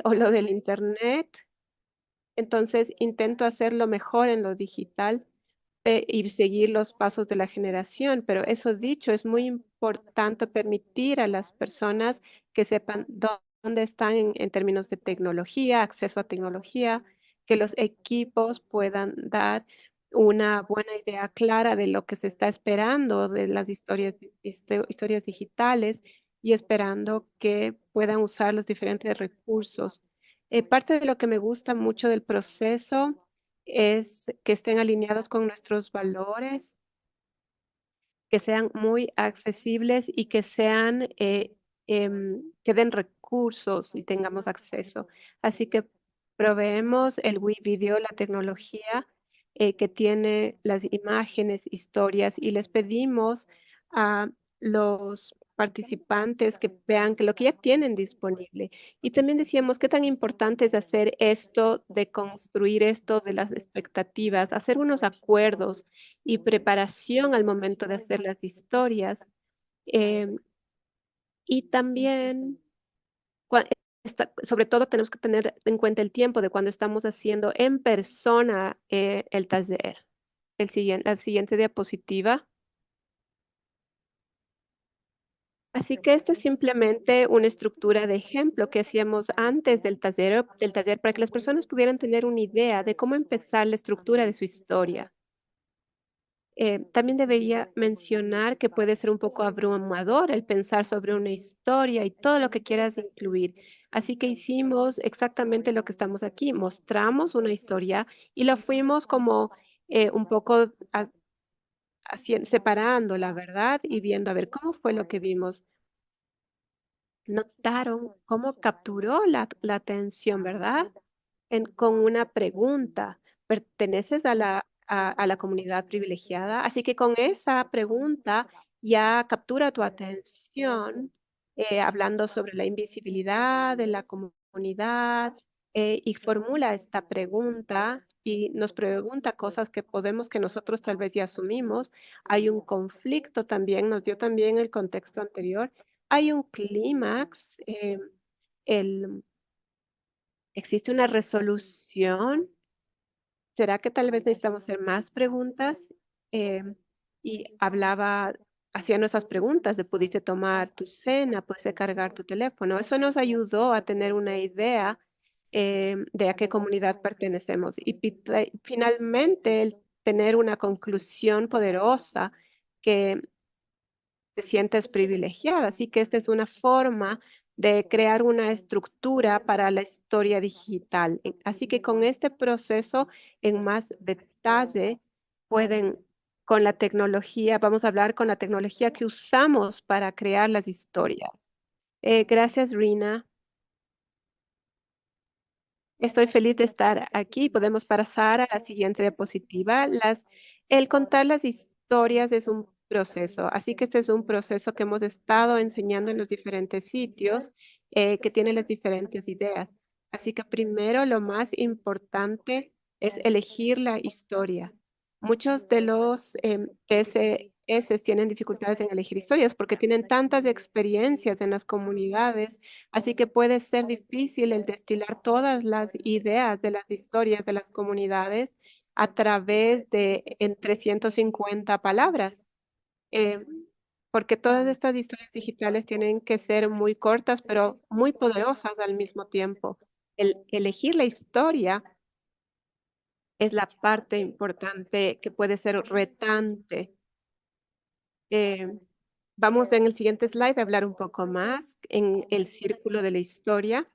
o lo del internet, entonces intento hacerlo mejor en lo digital y seguir los pasos de la generación, pero eso dicho, es muy importante permitir a las personas que sepan dónde están en términos de tecnología, acceso a tecnología, que los equipos puedan dar una buena idea clara de lo que se está esperando de las historias digitales y esperando que puedan usar los diferentes recursos. Parte de lo que me gusta mucho del proceso es que estén alineados con nuestros valores, que sean muy accesibles y que que den recursos y tengamos acceso. Así que proveemos el WeVideo, la tecnología que tiene las imágenes, historias, y les pedimos a los participantes que vean que lo que ya tienen disponible. Y también decíamos qué tan importante es hacer esto, de construir esto de las expectativas, hacer unos acuerdos y preparación al momento de hacer las historias. em, y también, cua- sobre todo, tenemos que tener en cuenta el tiempo de cuando estamos haciendo en persona el taller. La siguiente diapositiva. Así que esto es simplemente una estructura de ejemplo que hacíamos antes del taller para que las personas pudieran tener una idea de cómo empezar la estructura de su historia. También debería mencionar que puede ser un poco abrumador el pensar sobre una historia y todo lo que quieras incluir. Así que hicimos exactamente lo que estamos aquí. Mostramos una historia y la fuimos como un poco separando, la verdad, y viendo a ver cómo fue lo que vimos. Notaron cómo capturó la atención, ¿verdad? Con una pregunta. ¿Perteneces a la comunidad privilegiada? Así que con esa pregunta ya captura tu atención, hablando sobre la invisibilidad de la comunidad, y formula esta pregunta y nos pregunta cosas que podemos que nosotros tal vez ya asumimos. Hay un conflicto también, nos dio también el contexto anterior. Hay un clímax, el, existe una resolución. ¿Será que tal vez necesitamos hacer más preguntas? Em, y hacía nuestras preguntas de pudiste tomar tu cena, pudiste cargar tu teléfono. Eso nos ayudó a tener una idea de a qué comunidad pertenecemos. Y finalmente, el tener una conclusión poderosa que te sientes privilegiada. Así que esta es una forma de crear una estructura para la historia digital. Así que con este proceso en más detalle pueden, con la tecnología, vamos a hablar con la tecnología que usamos para crear las historias. Gracias, Rina. Estoy feliz de estar aquí. Podemos pasar a la siguiente diapositiva. El contar las historias es un proceso, así que este es un proceso que hemos estado enseñando en los diferentes sitios, que tiene las diferentes ideas. Así que primero lo más importante es elegir la historia. Muchos de los veces tienen dificultades en elegir historias porque tienen tantas experiencias en las comunidades, así que puede ser difícil el destilar todas las ideas de las historias de las comunidades a través de entre 150 palabras. eh, Porque todas estas historias digitales tienen que ser muy cortas, pero muy poderosas al mismo tiempo. El elegir la historia es la parte importante que puede ser retante. Eh, Vamos en el siguiente slide a hablar un poco más en el círculo de la historia.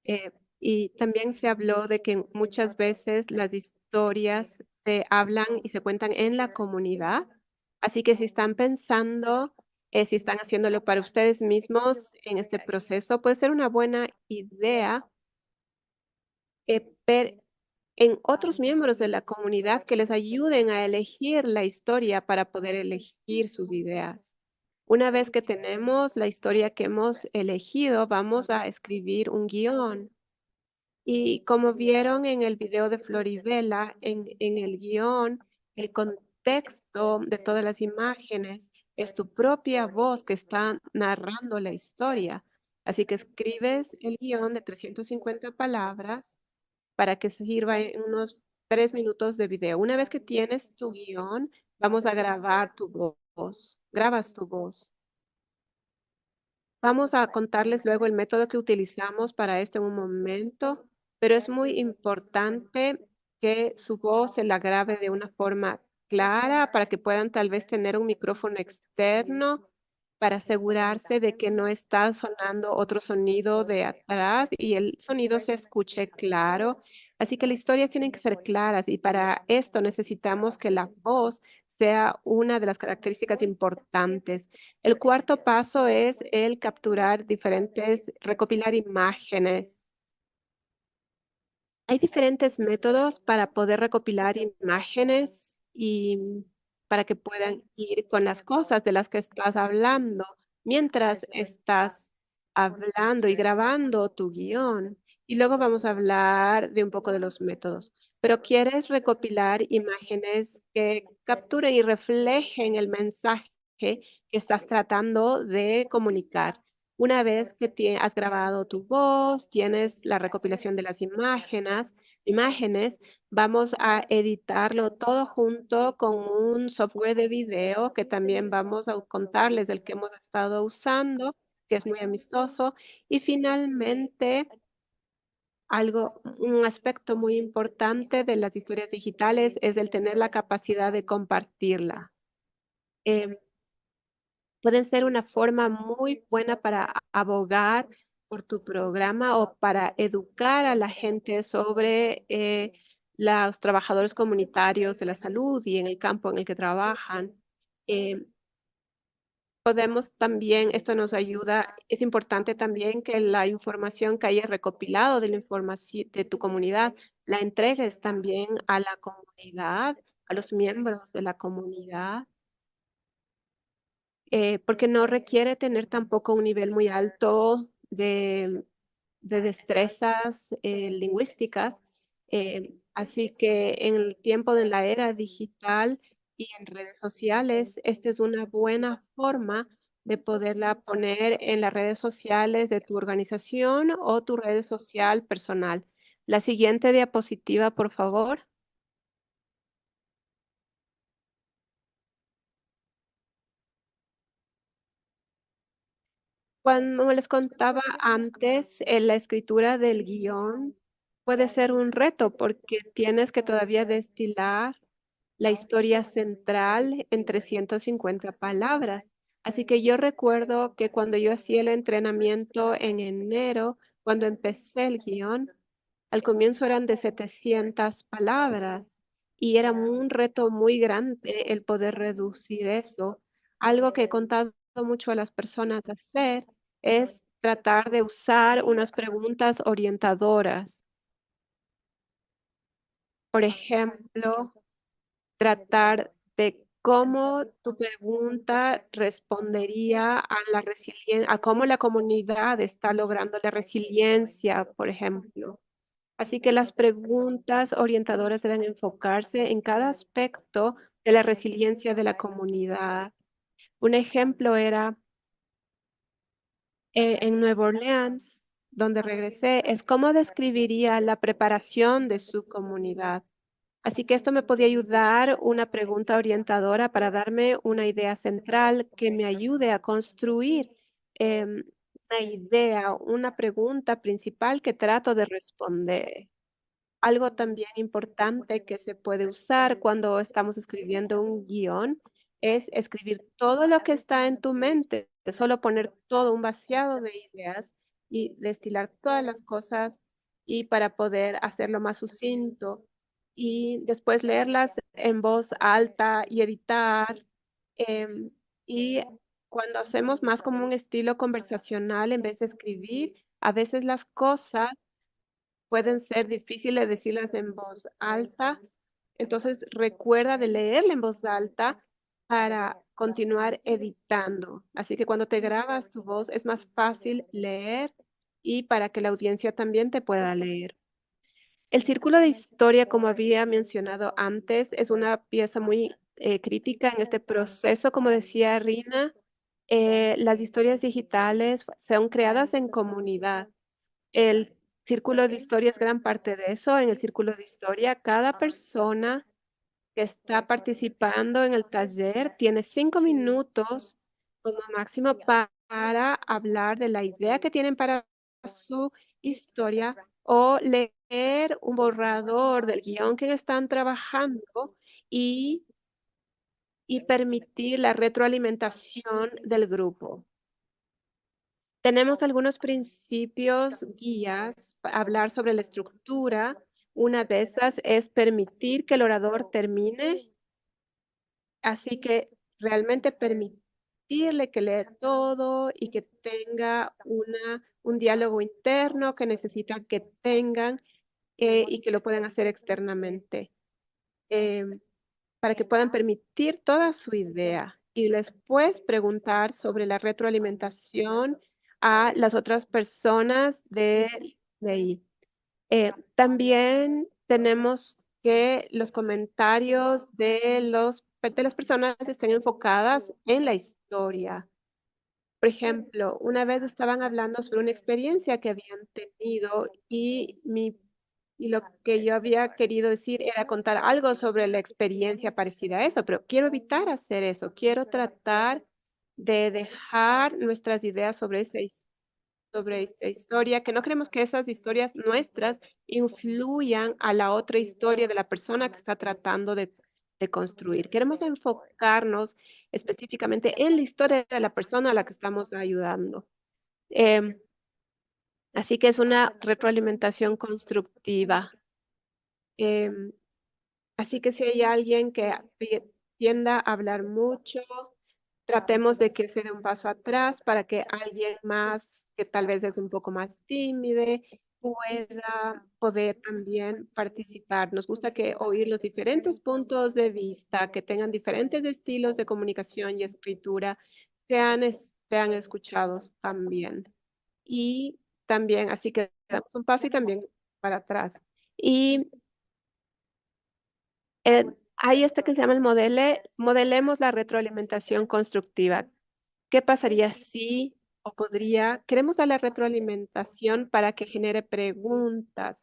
eh, y también se habló de que muchas veces las historias se hablan y se cuentan en la comunidad. Así que si están pensando, si están haciéndolo para ustedes mismos en este proceso, puede ser una buena idea ver en otros miembros de la comunidad que les ayuden a elegir la historia para poder elegir sus ideas. Una vez que tenemos la historia que hemos elegido, vamos a escribir un guión. Y como vieron en el video de Floribela, en el guión, el contexto de todas las imágenes es tu propia voz que está narrando la historia. Así que escribes el guión de 350 palabras para que sirva en unos 3 minutos de video. Una vez que tienes tu guión, vamos a grabar tu voz. Grabas tu voz. Vamos a contarles luego el método que utilizamos para esto en un momento, pero es muy importante que su voz se la grabe de una forma clara para que puedan tal vez tener un micrófono externo para asegurarse de que no está sonando otro sonido de atrás y el sonido se escuche claro. Así que las historias tienen que ser claras y para esto necesitamos que la voz sea una de las características importantes. El cuarto paso es el capturar diferentes, recopilar imágenes. Hay diferentes métodos para poder recopilar imágenes y para que puedan ir con las cosas de las que estás hablando mientras estás hablando y grabando tu guión. Y luego vamos a hablar de un poco de los métodos. Pero quieres recopilar imágenes que capturen y reflejen el mensaje que estás tratando de comunicar. Una vez que has grabado tu voz, tienes la recopilación de las imágenes, vamos a editarlo todo junto con un software de video que también vamos a contarles del que hemos estado usando, que es muy amistoso. Y finalmente, un aspecto muy importante de las historias digitales es el tener la capacidad de compartirla. Em, Pueden ser una forma muy buena para abogar por tu programa o para educar a la gente sobre los trabajadores comunitarios de la salud y en el campo en el que trabajan. Eh, Podemos también, esto nos ayuda, es importante también que la información que hayas recopilado de la información de tu comunidad la entregues también a la comunidad, a los miembros de la comunidad porque no requiere tener tampoco un nivel muy alto de destrezas lingüísticas. Así que en el tiempo de la era digital y en redes sociales, esta es una buena forma de poderla poner en las redes sociales de tu organización o tu red social personal. La siguiente diapositiva, por favor. Cuando les contaba antes, la escritura del guión puede ser un reto porque tienes que todavía destilar la historia central en 350 palabras. Así que yo recuerdo que cuando yo hacía el entrenamiento en enero, cuando empecé el guión, al comienzo eran de 700 palabras y era un reto muy grande el poder reducir eso. Algo que he contado mucho a las personas hacer es tratar de usar unas preguntas orientadoras. Por ejemplo, tratar de cómo tu pregunta respondería a la resiliencia, a cómo la comunidad está logrando la resiliencia, por ejemplo. Así que las preguntas orientadoras deben enfocarse en cada aspecto de la resiliencia de la comunidad. Un ejemplo era en Nueva Orleans, donde regresé, es cómo describiría la preparación de su comunidad. Así que esto me podía ayudar una pregunta orientadora para darme una idea central que me ayude a construir em, una idea, una pregunta principal que trato de responder. Algo también importante que se puede usar cuando estamos escribiendo un guión es escribir todo lo que está en tu mente, solo poner todo un vaciado de ideas y destilar todas las cosas y para poder hacerlo más sucinto y después leerlas en voz alta y editar. em, y cuando hacemos más como un estilo conversacional en vez de escribir, a veces las cosas pueden ser difíciles decirlas en voz alta. Entonces, recuerda de leerla en voz alta para continuar editando. Así que cuando te grabas tu voz es más fácil leer y para que la audiencia también te pueda leer. El círculo de historia, como había mencionado antes, es una pieza muy crítica en este proceso. Como decía Rina, las historias digitales son creadas en comunidad. El círculo de historia es gran parte de eso. En el círculo de historia, cada persona que está participando en el taller tiene 5 minutos como máximo para hablar de la idea que tienen para su historia o leer un borrador del guión que están trabajando y, y permitir la retroalimentación del grupo. Tenemos algunos principios guías para hablar sobre la estructura. Una de esas es permitir que el orador termine, así que realmente permitirle que lea todo y que tenga un diálogo interno que necesitan que tengan y que lo puedan hacer externamente. Em, para que puedan permitir toda su idea y después preguntar sobre la retroalimentación a las otras personas de ahí. También tenemos que los comentarios de las personas estén enfocadas en la historia. Por ejemplo, una vez estaban hablando sobre una experiencia que habían tenido y lo que yo había querido decir era contar algo sobre la experiencia parecida a eso, pero quiero evitar hacer eso. Quiero tratar de dejar nuestras ideas sobre esta historia, que no queremos que esas historias nuestras influyan a la otra historia de la persona que está tratando de construir. Queremos enfocarnos específicamente en la historia de la persona a la que estamos ayudando. Em, Así que es una retroalimentación constructiva. Em, Así que si hay alguien que tienda a hablar mucho, tratemos de que se dé un paso atrás para que alguien más que tal vez es un poco más tímido pueda poder también participar. Nos gusta que oír los diferentes puntos de vista, que tengan diferentes estilos de comunicación y escritura, sean escuchados también. Y también, así que damos un paso y también para atrás. Y hay este que se llama el modelemos la retroalimentación constructiva. ¿Qué pasaría si o queremos dar la retroalimentación para que genere preguntas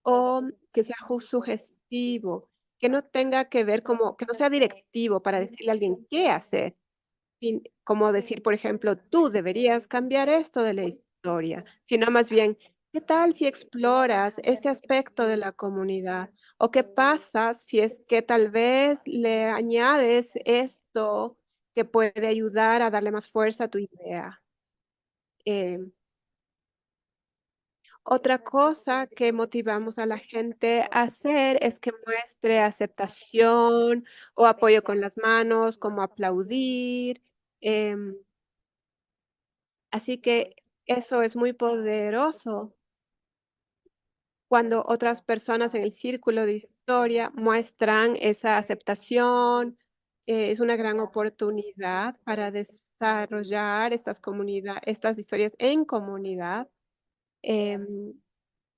o que sea sugestivo, que no tenga que ver que no sea directivo para decirle a alguien qué hacer? Como decir, por ejemplo, tú deberías cambiar esto de la historia, sino más bien, ¿qué tal si exploras este aspecto de la comunidad? ¿O qué pasa si es que tal vez le añades esto que puede ayudar a darle más fuerza a tu idea? Eh, Otra cosa que motivamos a la gente a hacer es que muestre aceptación o apoyo con las manos, como aplaudir. em, Así que eso es muy poderoso cuando otras personas en el círculo de historia muestran esa aceptación. Es una gran oportunidad para desarrollar estas historias en comunidad em,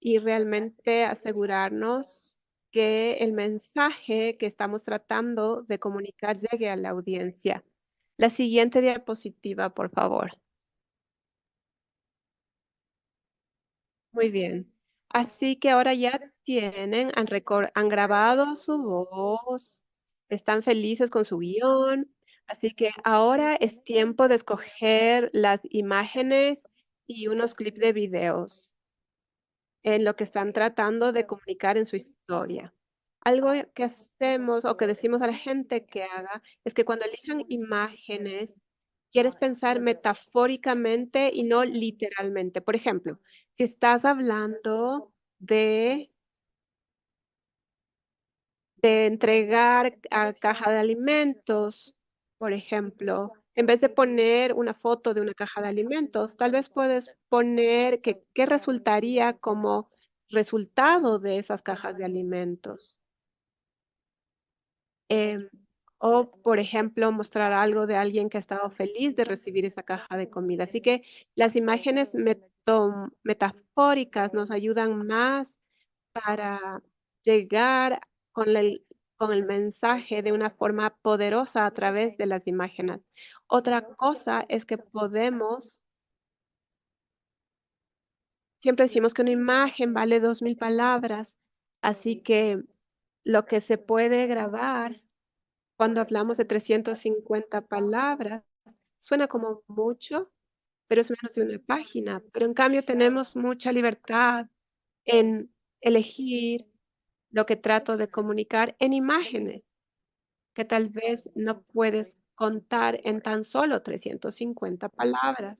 y realmente asegurarnos que el mensaje que estamos tratando de comunicar llegue a la audiencia. La siguiente diapositiva, por favor. Muy bien. Así que ahora ya tienen, han grabado su voz, están felices con su guión. Así que ahora es tiempo de escoger las imágenes y unos clips de videos en lo que están tratando de comunicar en su historia. Algo que hacemos o que decimos a la gente que haga es que cuando elijan imágenes, quieres pensar metafóricamente y no literalmente. Por ejemplo, si estás hablando de entregar a caja de alimentos, por ejemplo, en vez de poner una foto de una caja de alimentos, tal vez puedes poner qué resultaría como resultado de esas cajas de alimentos. Em, o, por ejemplo, mostrar algo de alguien que ha estado feliz de recibir esa caja de comida. Así que las imágenes metafóricas nos ayudan más para llegar con con el mensaje de una forma poderosa a través de las imágenes. Otra cosa es que siempre decimos que una imagen vale 2000 palabras, así que lo que se puede grabar cuando hablamos de 350 palabras suena como mucho, pero es menos de una página. Pero en cambio tenemos mucha libertad en elegir lo que trato de comunicar en imágenes, que tal vez no puedes contar en tan solo 350 palabras.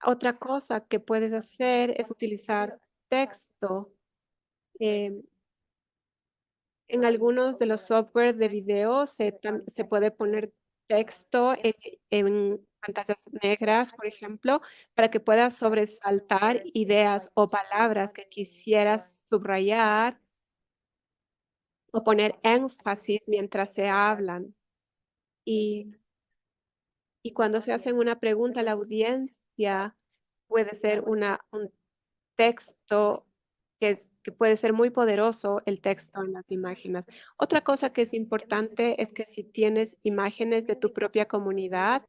Otra cosa que puedes hacer es utilizar texto. eh, en algunos de los software de video se puede poner texto en pantallas negras, por ejemplo, para que puedas sobresaltar ideas o palabras que quisieras subrayar o poner énfasis mientras se hablan. Y, y cuando se hacen una pregunta a la audiencia, puede ser un texto que puede ser muy poderoso el texto en las imágenes. Otra cosa que es importante es que si tienes imágenes de tu propia comunidad,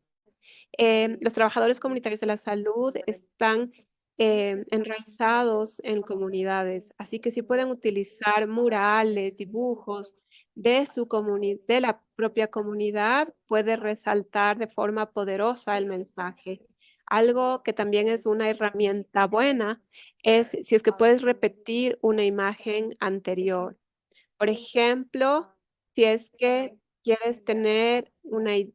los trabajadores comunitarios de la salud están enraizados en comunidades, así que si pueden utilizar murales, dibujos de la propia comunidad, puede resaltar de forma poderosa el mensaje. Algo que también es una herramienta buena es si es que puedes repetir una imagen anterior. Por ejemplo, si es que quieres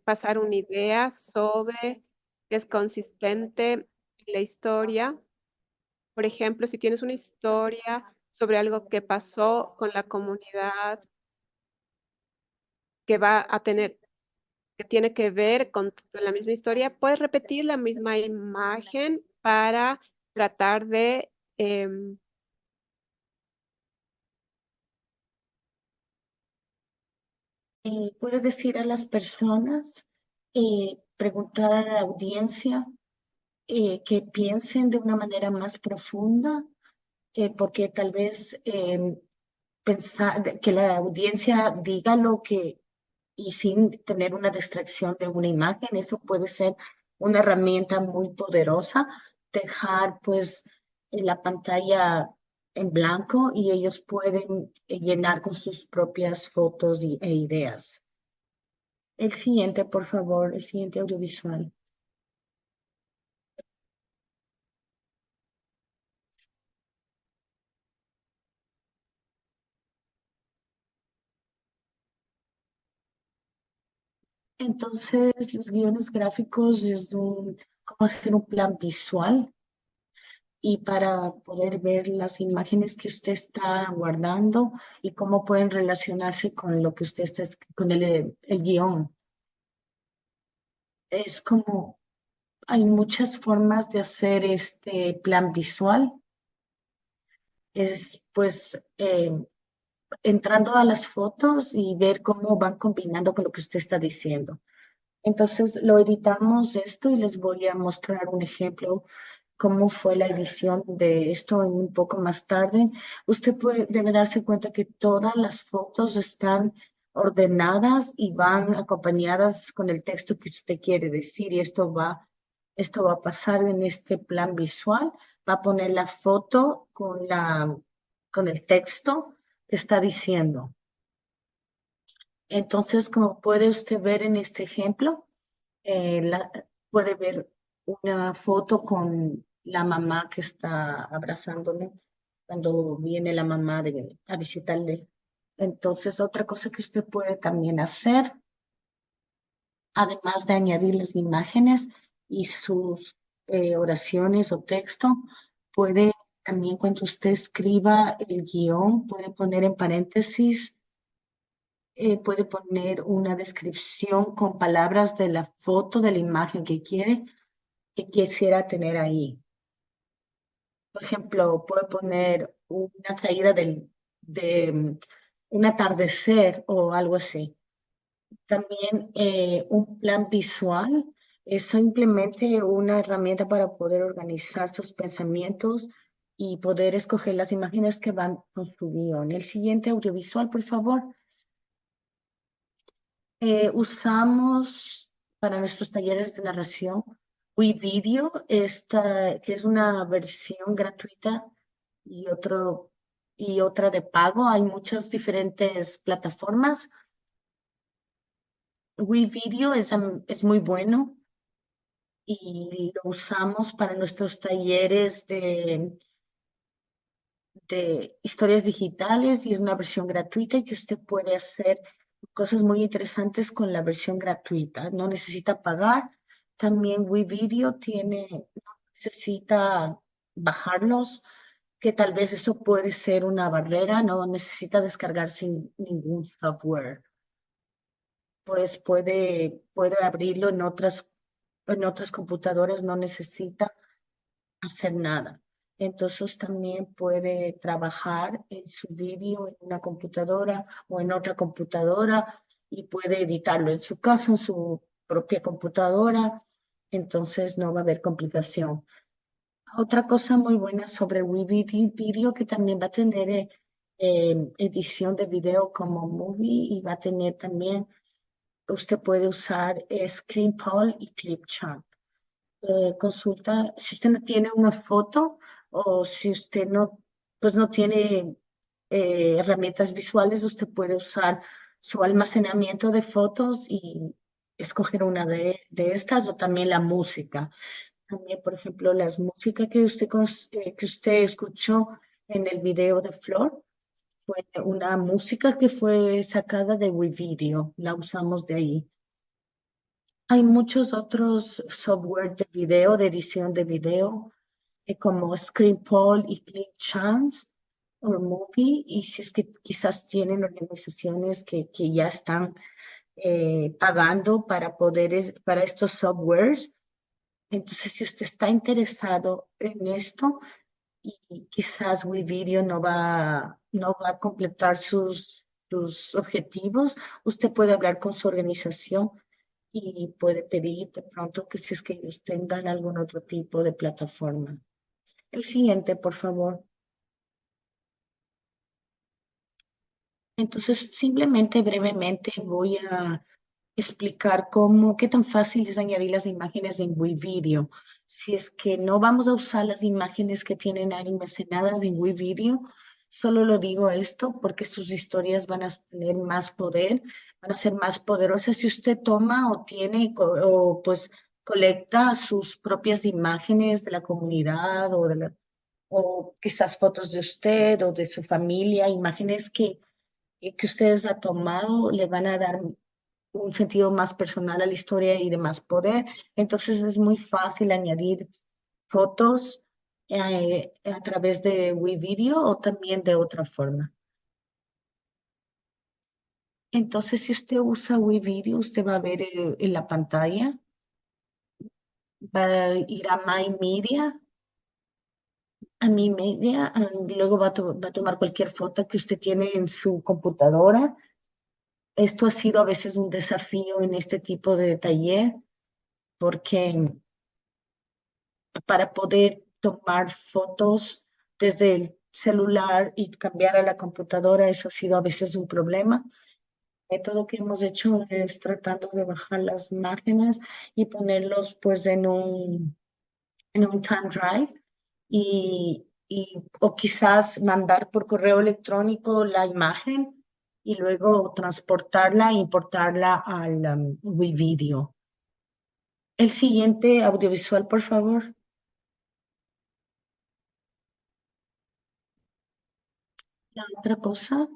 pasar una idea sobre que es consistente en la historia, por ejemplo, si tienes una historia sobre algo que pasó con la comunidad que va a tener, que tiene que ver con la misma historia, puedes repetir la misma imagen para tratar de Puedes decir a las personas, preguntar a la audiencia que piensen de una manera más profunda, porque tal vez pensar que la audiencia diga lo que y sin tener una distracción de una imagen, eso puede ser una herramienta muy poderosa, dejar pues la pantalla en blanco y ellos pueden llenar con sus propias fotos e ideas. El siguiente, por favor, el siguiente audiovisual. Entonces, los guiones gráficos es cómo hacer un plan visual y para poder ver las imágenes que usted está guardando y cómo pueden relacionarse con lo que usted está, con el guión. Es como, hay muchas formas de hacer este plan visual. Es pues entrando a las fotos y ver cómo van combinando con lo que usted está diciendo. Entonces lo editamos esto y les voy a mostrar un ejemplo cómo fue la edición de esto un poco más tarde. Usted debe darse cuenta que todas las fotos están ordenadas y van acompañadas con el texto que usted quiere decir. Y esto va a pasar en este plan visual. Va a poner la foto con el texto que está diciendo. Entonces, como puede usted ver en este ejemplo, puede ver una foto con la mamá que está abrazándole cuando viene la mamá a visitarle. Entonces, otra cosa que usted puede también hacer, además de añadir las imágenes y sus oraciones o texto, puede también cuando usted escriba el guión, puede poner en paréntesis, puede poner una descripción con palabras de la foto, de la imagen que quisiera tener ahí. Por ejemplo, puede poner una caída de un atardecer o algo así. También un plan visual es simplemente una herramienta para poder organizar sus pensamientos y poder escoger las imágenes que van con su guión. El siguiente audiovisual, por favor. Usamos para nuestros talleres de narración WeVideo, que es una versión gratuita y, y otra de pago. Hay muchas diferentes plataformas. WeVideo es muy bueno y lo usamos para nuestros talleres de historias digitales y es una versión gratuita y usted puede hacer cosas muy interesantes con la versión gratuita. No necesita pagar. También WeVideo no necesita bajarlos, que tal vez eso puede ser una barrera, no necesita descargar sin ningún software. Pues puede abrirlo en otras computadoras, no necesita hacer nada. Entonces también puede trabajar en su vídeo en una computadora o en otra computadora y puede editarlo en su casa, en su propia computadora. Entonces no va a haber complicación. Otra cosa muy buena sobre WeVideo que también va a tener edición de video como Movie y va a tener también, usted puede usar ScreenPoll y Clipchamp. Consulta, si usted no tiene una foto o si usted no, pues no tiene herramientas visuales, usted puede usar su almacenamiento de fotos y escoger una de estas o también la música. También, por ejemplo, las músicas que usted escuchó en el video de Flor fue una música que fue sacada de WeVideo, la usamos de ahí. Hay muchos otros software de video, de edición de video, como ScreenPoll y ClipChance o Movie, y si es que quizás tienen organizaciones que ya están pagando para estos softwares. Entonces, si usted está interesado en esto y quizás WeVideo no va a completar sus objetivos, usted puede hablar con su organización y puede pedir de pronto que si es que ellos tengan algún otro tipo de plataforma. El siguiente, por favor. Entonces, simplemente brevemente voy a explicar qué tan fácil es añadir las imágenes en WeVideo. Si es que no vamos a usar las imágenes que tienen ahí almacenadas en WeVideo, solo lo digo esto porque sus historias van a tener más poder, van a ser más poderosas si usted toma o o pues colecta sus propias imágenes de la comunidad o quizás fotos de usted o de su familia, imágenes que ustedes han tomado, le van a dar un sentido más personal a la historia y de más poder. Entonces es muy fácil añadir fotos a través de WeVideo o también de otra forma. Entonces, si usted usa WeVideo, usted va a ver en la pantalla, va a ir a My Media, luego va a tomar cualquier foto que usted tiene en su computadora. Esto ha sido a veces un desafío en este tipo de taller porque para poder tomar fotos desde el celular y cambiar a la computadora, eso ha sido a veces un problema. método que hemos hecho es tratando de bajar las imágenes y ponerlos pues en un time drive o quizás mandar por correo electrónico la imagen y luego transportarla e importarla al WeVideo. El siguiente audiovisual, por favor. La otra cosa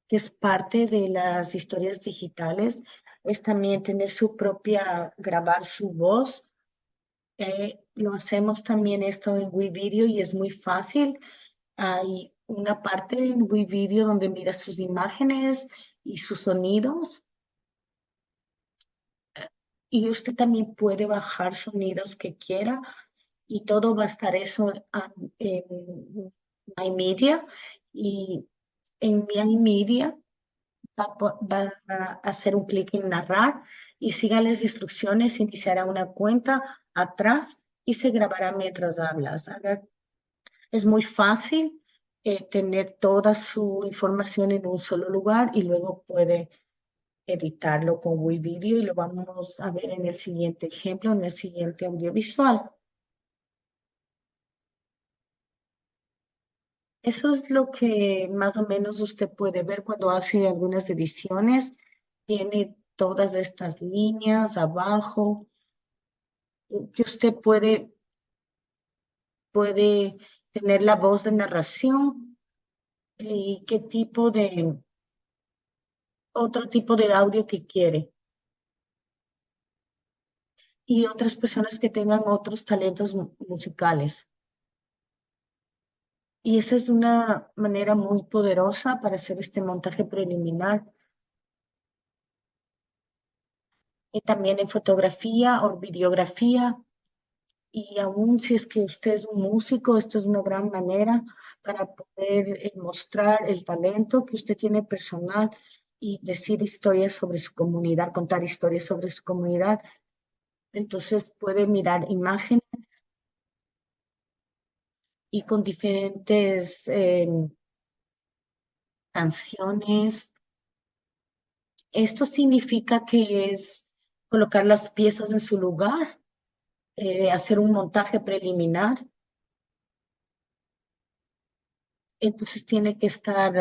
que es parte de las historias digitales es también tener su propia, grabar su voz. Lo hacemos también esto en WeVideo y es muy fácil. Hay una parte en WeVideo donde mira sus imágenes y sus sonidos y usted también puede bajar sonidos que quiera y todo va a estar eso en MyMedia y en MyMedia va a hacer un clic en narrar y siga las instrucciones, iniciará una cuenta atrás y se grabará mientras hablas. Es muy fácil tener toda su información en un solo lugar y luego puede editarlo con WeVideo y lo vamos a ver en el siguiente ejemplo, en el siguiente audiovisual. Eso es lo que más o menos usted puede ver cuando hace algunas ediciones. Tiene todas estas líneas abajo que usted puede tener la voz de narración y qué tipo de, otro tipo de audio que quiere. Y otras personas que tengan otros talentos musicales. Y esa es una manera muy poderosa para hacer este montaje preliminar. Y también en fotografía o videografía. Y aún si es que usted es un músico, esto es una gran manera para poder mostrar el talento que usted tiene personal y decir historias sobre su comunidad, contar historias sobre su comunidad. Entonces puede mirar imágenes y con diferentes canciones. Esto significa que es colocar las piezas en su lugar, hacer un montaje preliminar. Entonces tiene que estar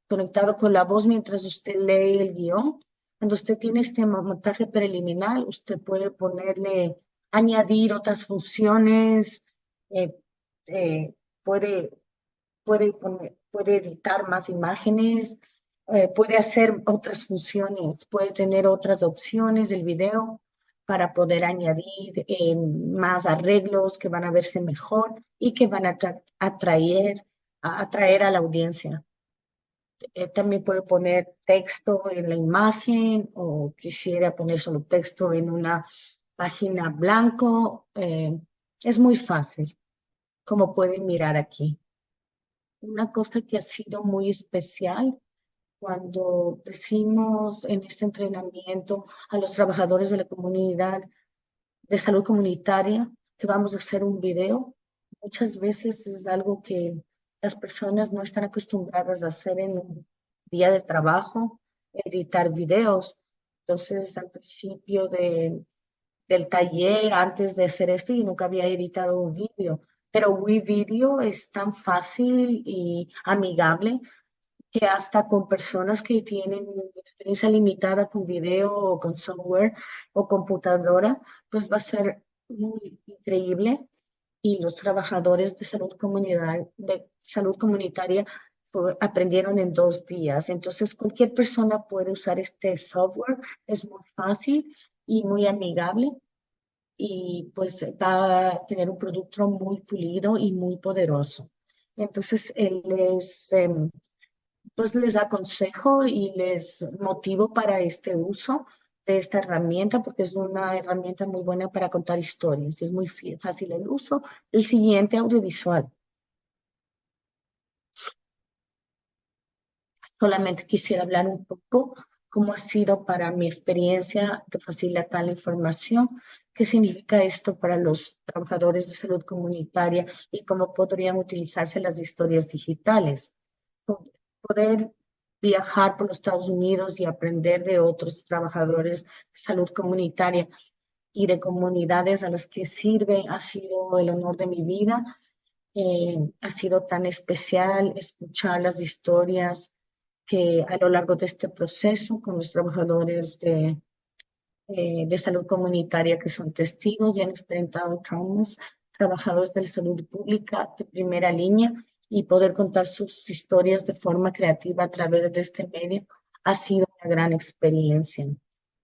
conectado con la voz mientras usted lee el guión. Cuando usted tiene este montaje preliminar, usted puede ponerle, añadir otras funciones, eh, eh, puede puede editar más imágenes, puede hacer otras funciones, puede tener otras opciones del video para poder añadir más arreglos que van a verse mejor y que van a atraer a la audiencia. También puede poner texto en la imagen o quisiera poner solo texto en una página blanco. Es muy fácil, como pueden mirar aquí. Una cosa que ha sido muy especial cuando decimos en este entrenamiento a los trabajadores de la comunidad de salud comunitaria que vamos a hacer un video, muchas veces es algo que las personas no están acostumbradas a hacer en un día de trabajo, editar videos. Entonces, al principio del taller, antes de hacer esto, yo nunca había editado un video, pero WeVideo es tan fácil y amigable que hasta con personas que tienen experiencia limitada con video o con software o computadora, pues va a ser muy increíble. Y los trabajadores de salud comunitaria aprendieron en 2 días. Entonces, cualquier persona puede usar este software, es muy fácil y muy amigable y pues va a tener un producto muy pulido y muy poderoso. Entonces, pues les aconsejo y les motivo para este uso de esta herramienta porque es una herramienta muy buena para contar historias. Es muy fácil el uso. El siguiente audiovisual. Solamente quisiera hablar un poco cómo ha sido para mi experiencia de facilitar la información, qué significa esto para los trabajadores de salud comunitaria y cómo podrían utilizarse las historias digitales. Poder viajar por los Estados Unidos y aprender de otros trabajadores de salud comunitaria y de comunidades a las que sirve ha sido el honor de mi vida. Ha sido tan especial escuchar las historias que a lo largo de este proceso con los trabajadores de salud comunitaria que son testigos y han experimentado traumas, trabajadores de la salud pública de primera línea y poder contar sus historias de forma creativa a través de este medio ha sido una gran experiencia.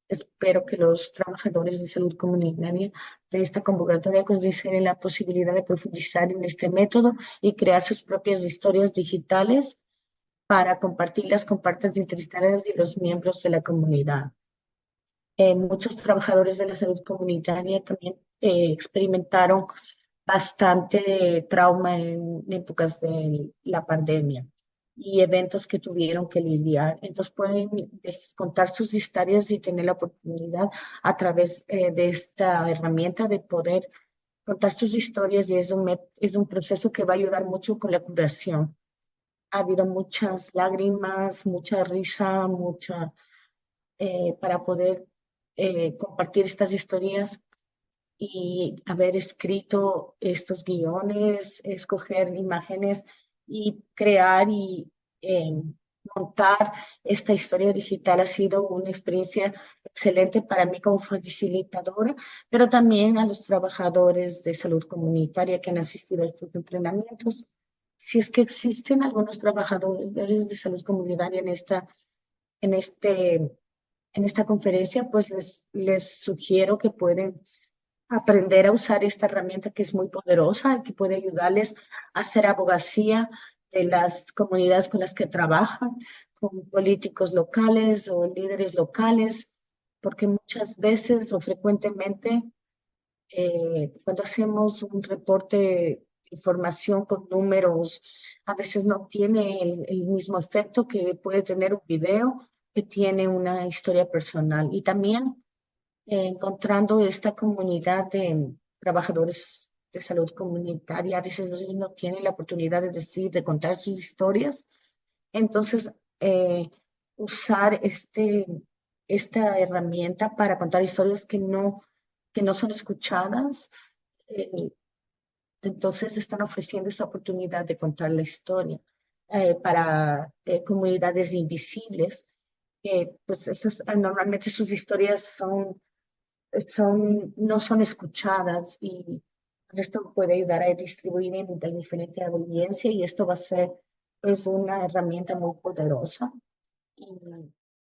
Espero que los trabajadores de salud comunitaria de esta convocatoria consideren la posibilidad de profundizar en este método y crear sus propias historias digitales para compartirlas con partes interesadas y los miembros de la comunidad. Muchos trabajadores de la salud comunitaria también experimentaron bastante trauma en épocas de la pandemia y eventos que tuvieron que lidiar. Entonces pueden contar sus historias y tener la oportunidad a través de esta herramienta de poder contar sus historias y es un proceso que va a ayudar mucho con la curación. Ha habido muchas lágrimas, mucha risa, mucha para poder compartir estas historias y haber escrito estos guiones, escoger imágenes y crear y eh, montar esta historia digital ha sido una experiencia excelente para mí como facilitadora, pero también a los trabajadores de salud comunitaria que han asistido a estos entrenamientos. Si es que existen algunos trabajadores de salud comunitaria en este, en esta conferencia, pues les sugiero que pueden aprender a usar esta herramienta que es muy poderosa, que puede ayudarles a hacer abogacía de las comunidades con las que trabajan, con políticos locales o líderes locales, porque muchas veces o frecuentemente cuando hacemos un reporte de información con números, a veces no tiene el mismo efecto que puede tener un video que tiene una historia personal. Y también encontrando esta comunidad de trabajadores de salud comunitaria, a veces ellos no tienen la oportunidad de decir, de contar sus historias. Entonces, usar esta herramienta para contar historias que no son escuchadas, eh, entonces están ofreciendo esa oportunidad de contar la historia para comunidades invisibles. Pues normalmente sus historias no son escuchadas y pues, esto puede ayudar a distribuir en la diferente audiencia y esto va a ser pues una herramienta muy poderosa. Y